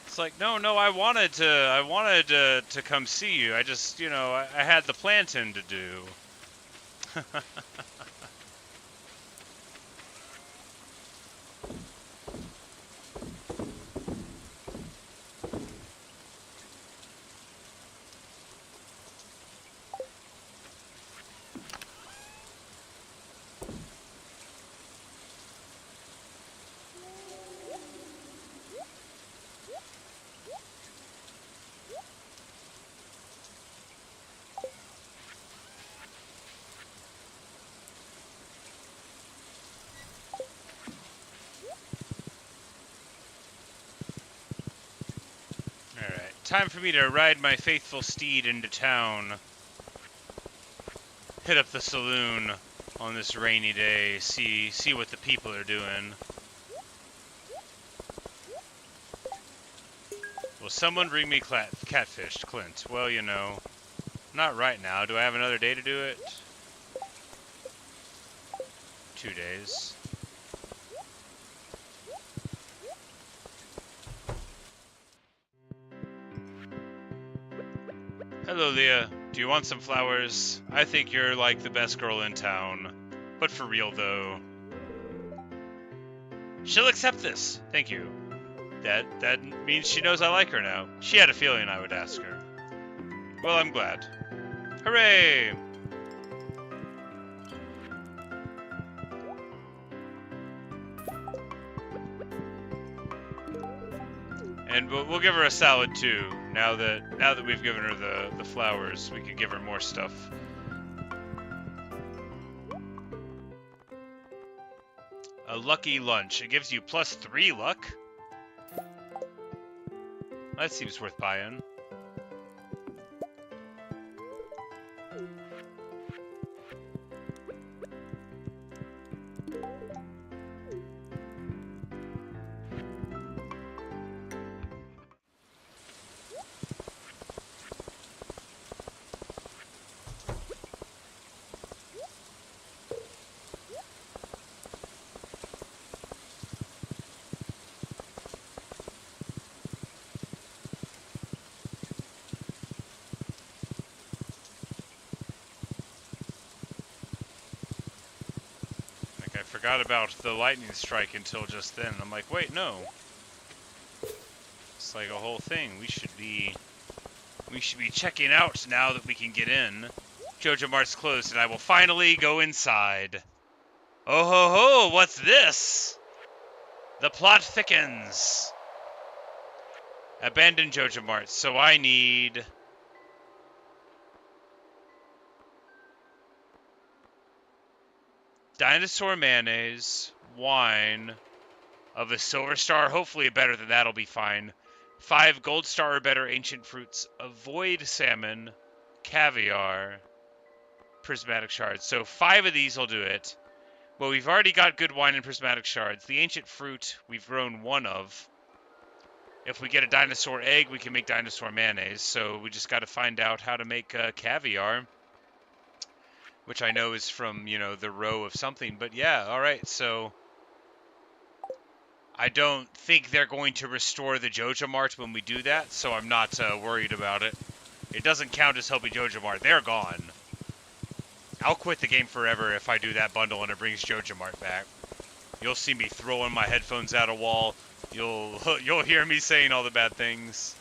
It's like, no, I wanted to come see you. I just, you know, I had the planting to do. Alright, time for me to ride my faithful steed into town. Hit up the saloon on this rainy day, see what the people are doing. Will someone bring me catfish, Clint? Well, you know, not right now. Do I have another day to do it? 2 days. Hello, Leah. Do you want some flowers? I think you're like the best girl in town. But for real, though. She'll accept this. Thank you. That means she knows I like her now. She had a feeling I would ask her. Well, I'm glad. Hooray! And we'll give her a salad too. Now that we've given her the flowers, we can give her more stuff. A lucky lunch. It gives you +3 luck? That seems worth buying. Forgot about the lightning strike until just then. I'm like, wait, no. It's like a whole thing. We should be checking out now that we can get in. Jojo Mart's closed, and I will finally go inside. Oh ho ho! What's this? The plot thickens. Abandon Jojo Mart. So I need. Dinosaur mayonnaise, wine of a silver star, hopefully better than that'll be fine. 5 gold star or better ancient fruits, avoid salmon, caviar, prismatic shards. So 5 of these will do it. Well, we've already got good wine and prismatic shards. The ancient fruit, we've grown 1 of. If we get a dinosaur egg, we can make dinosaur mayonnaise. So we just got to find out how to make caviar, which I know is from, you know, the row of something. But yeah, all right. So I don't think they're going to restore the Joja Mart when we do that, so I'm not worried about it. It doesn't count as helping Joja Mart. They're gone. I'll quit the game forever if I do that bundle and it brings Joja Mart back. You'll see me throwing my headphones at a wall. You'll hear me saying all the bad things.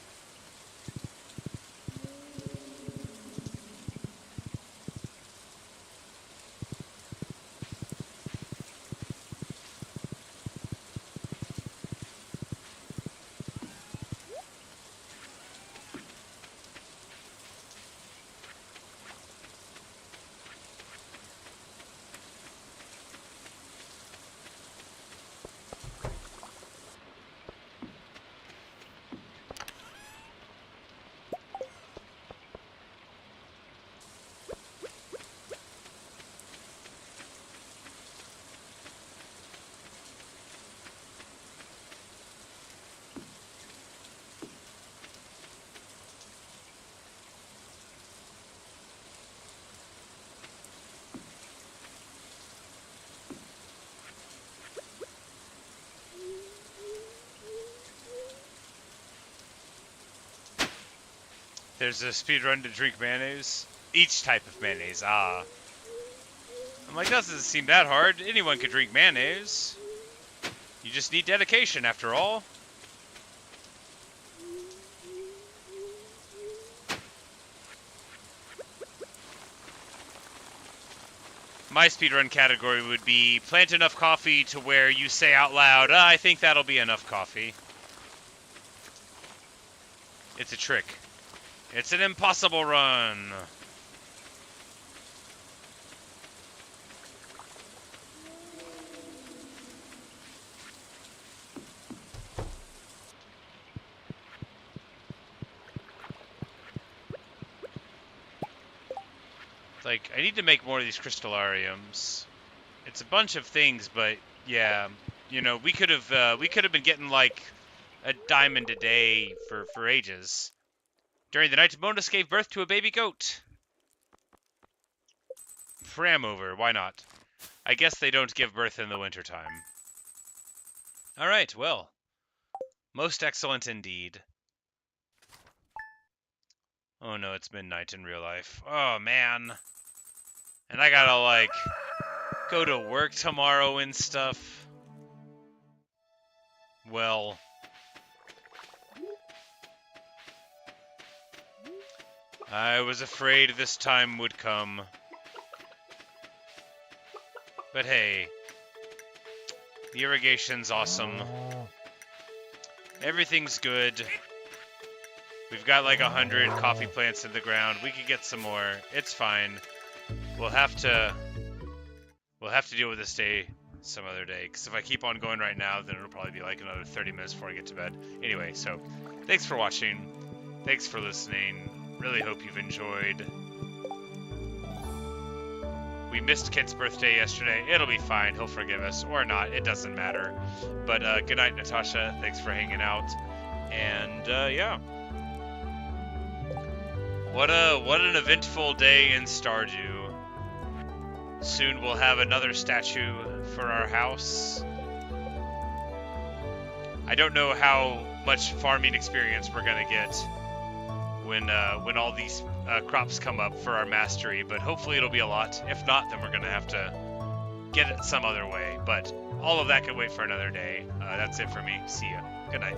There's a speedrun to drink mayonnaise. Each type of mayonnaise, ah. I'm like, doesn't seem that hard. Anyone could drink mayonnaise. You just need dedication, after all. My speedrun category would be plant enough coffee to where you say out loud, I think that'll be enough coffee. It's a trick. It's an impossible run. Like, I need to make more of these crystallariums. It's a bunch of things, but yeah, you know, we could have been getting like a diamond a day for ages. During the night, Bonus gave birth to a baby goat. Pram over, why not? I guess they don't give birth in the wintertime. Alright, well. Most excellent indeed. Oh no, it's midnight in real life. Oh man. And I gotta, like, go to work tomorrow and stuff. Well. I was afraid this time would come. But hey, the irrigation's awesome. Everything's good. We've got like 100 coffee plants in the ground. We could get some more. It's fine. We'll have to deal with this day some other day. Because if I keep on going right now, then it'll probably be like another 30 minutes before I get to bed. Anyway, so thanks for watching. Thanks for listening. Really hope you've enjoyed. We missed Kent's birthday yesterday. It'll be fine. He'll forgive us. Or not. It doesn't matter. But good night, Natasha. Thanks for hanging out. And yeah. What an eventful day in Stardew. Soon we'll have another statue for our house. I don't know how much farming experience we're gonna get when all these crops come up for our mastery, but hopefully it'll be a lot. If not, then we're gonna have to get it some other way. But all of that can wait for another day. That's it for me. See ya. Good night.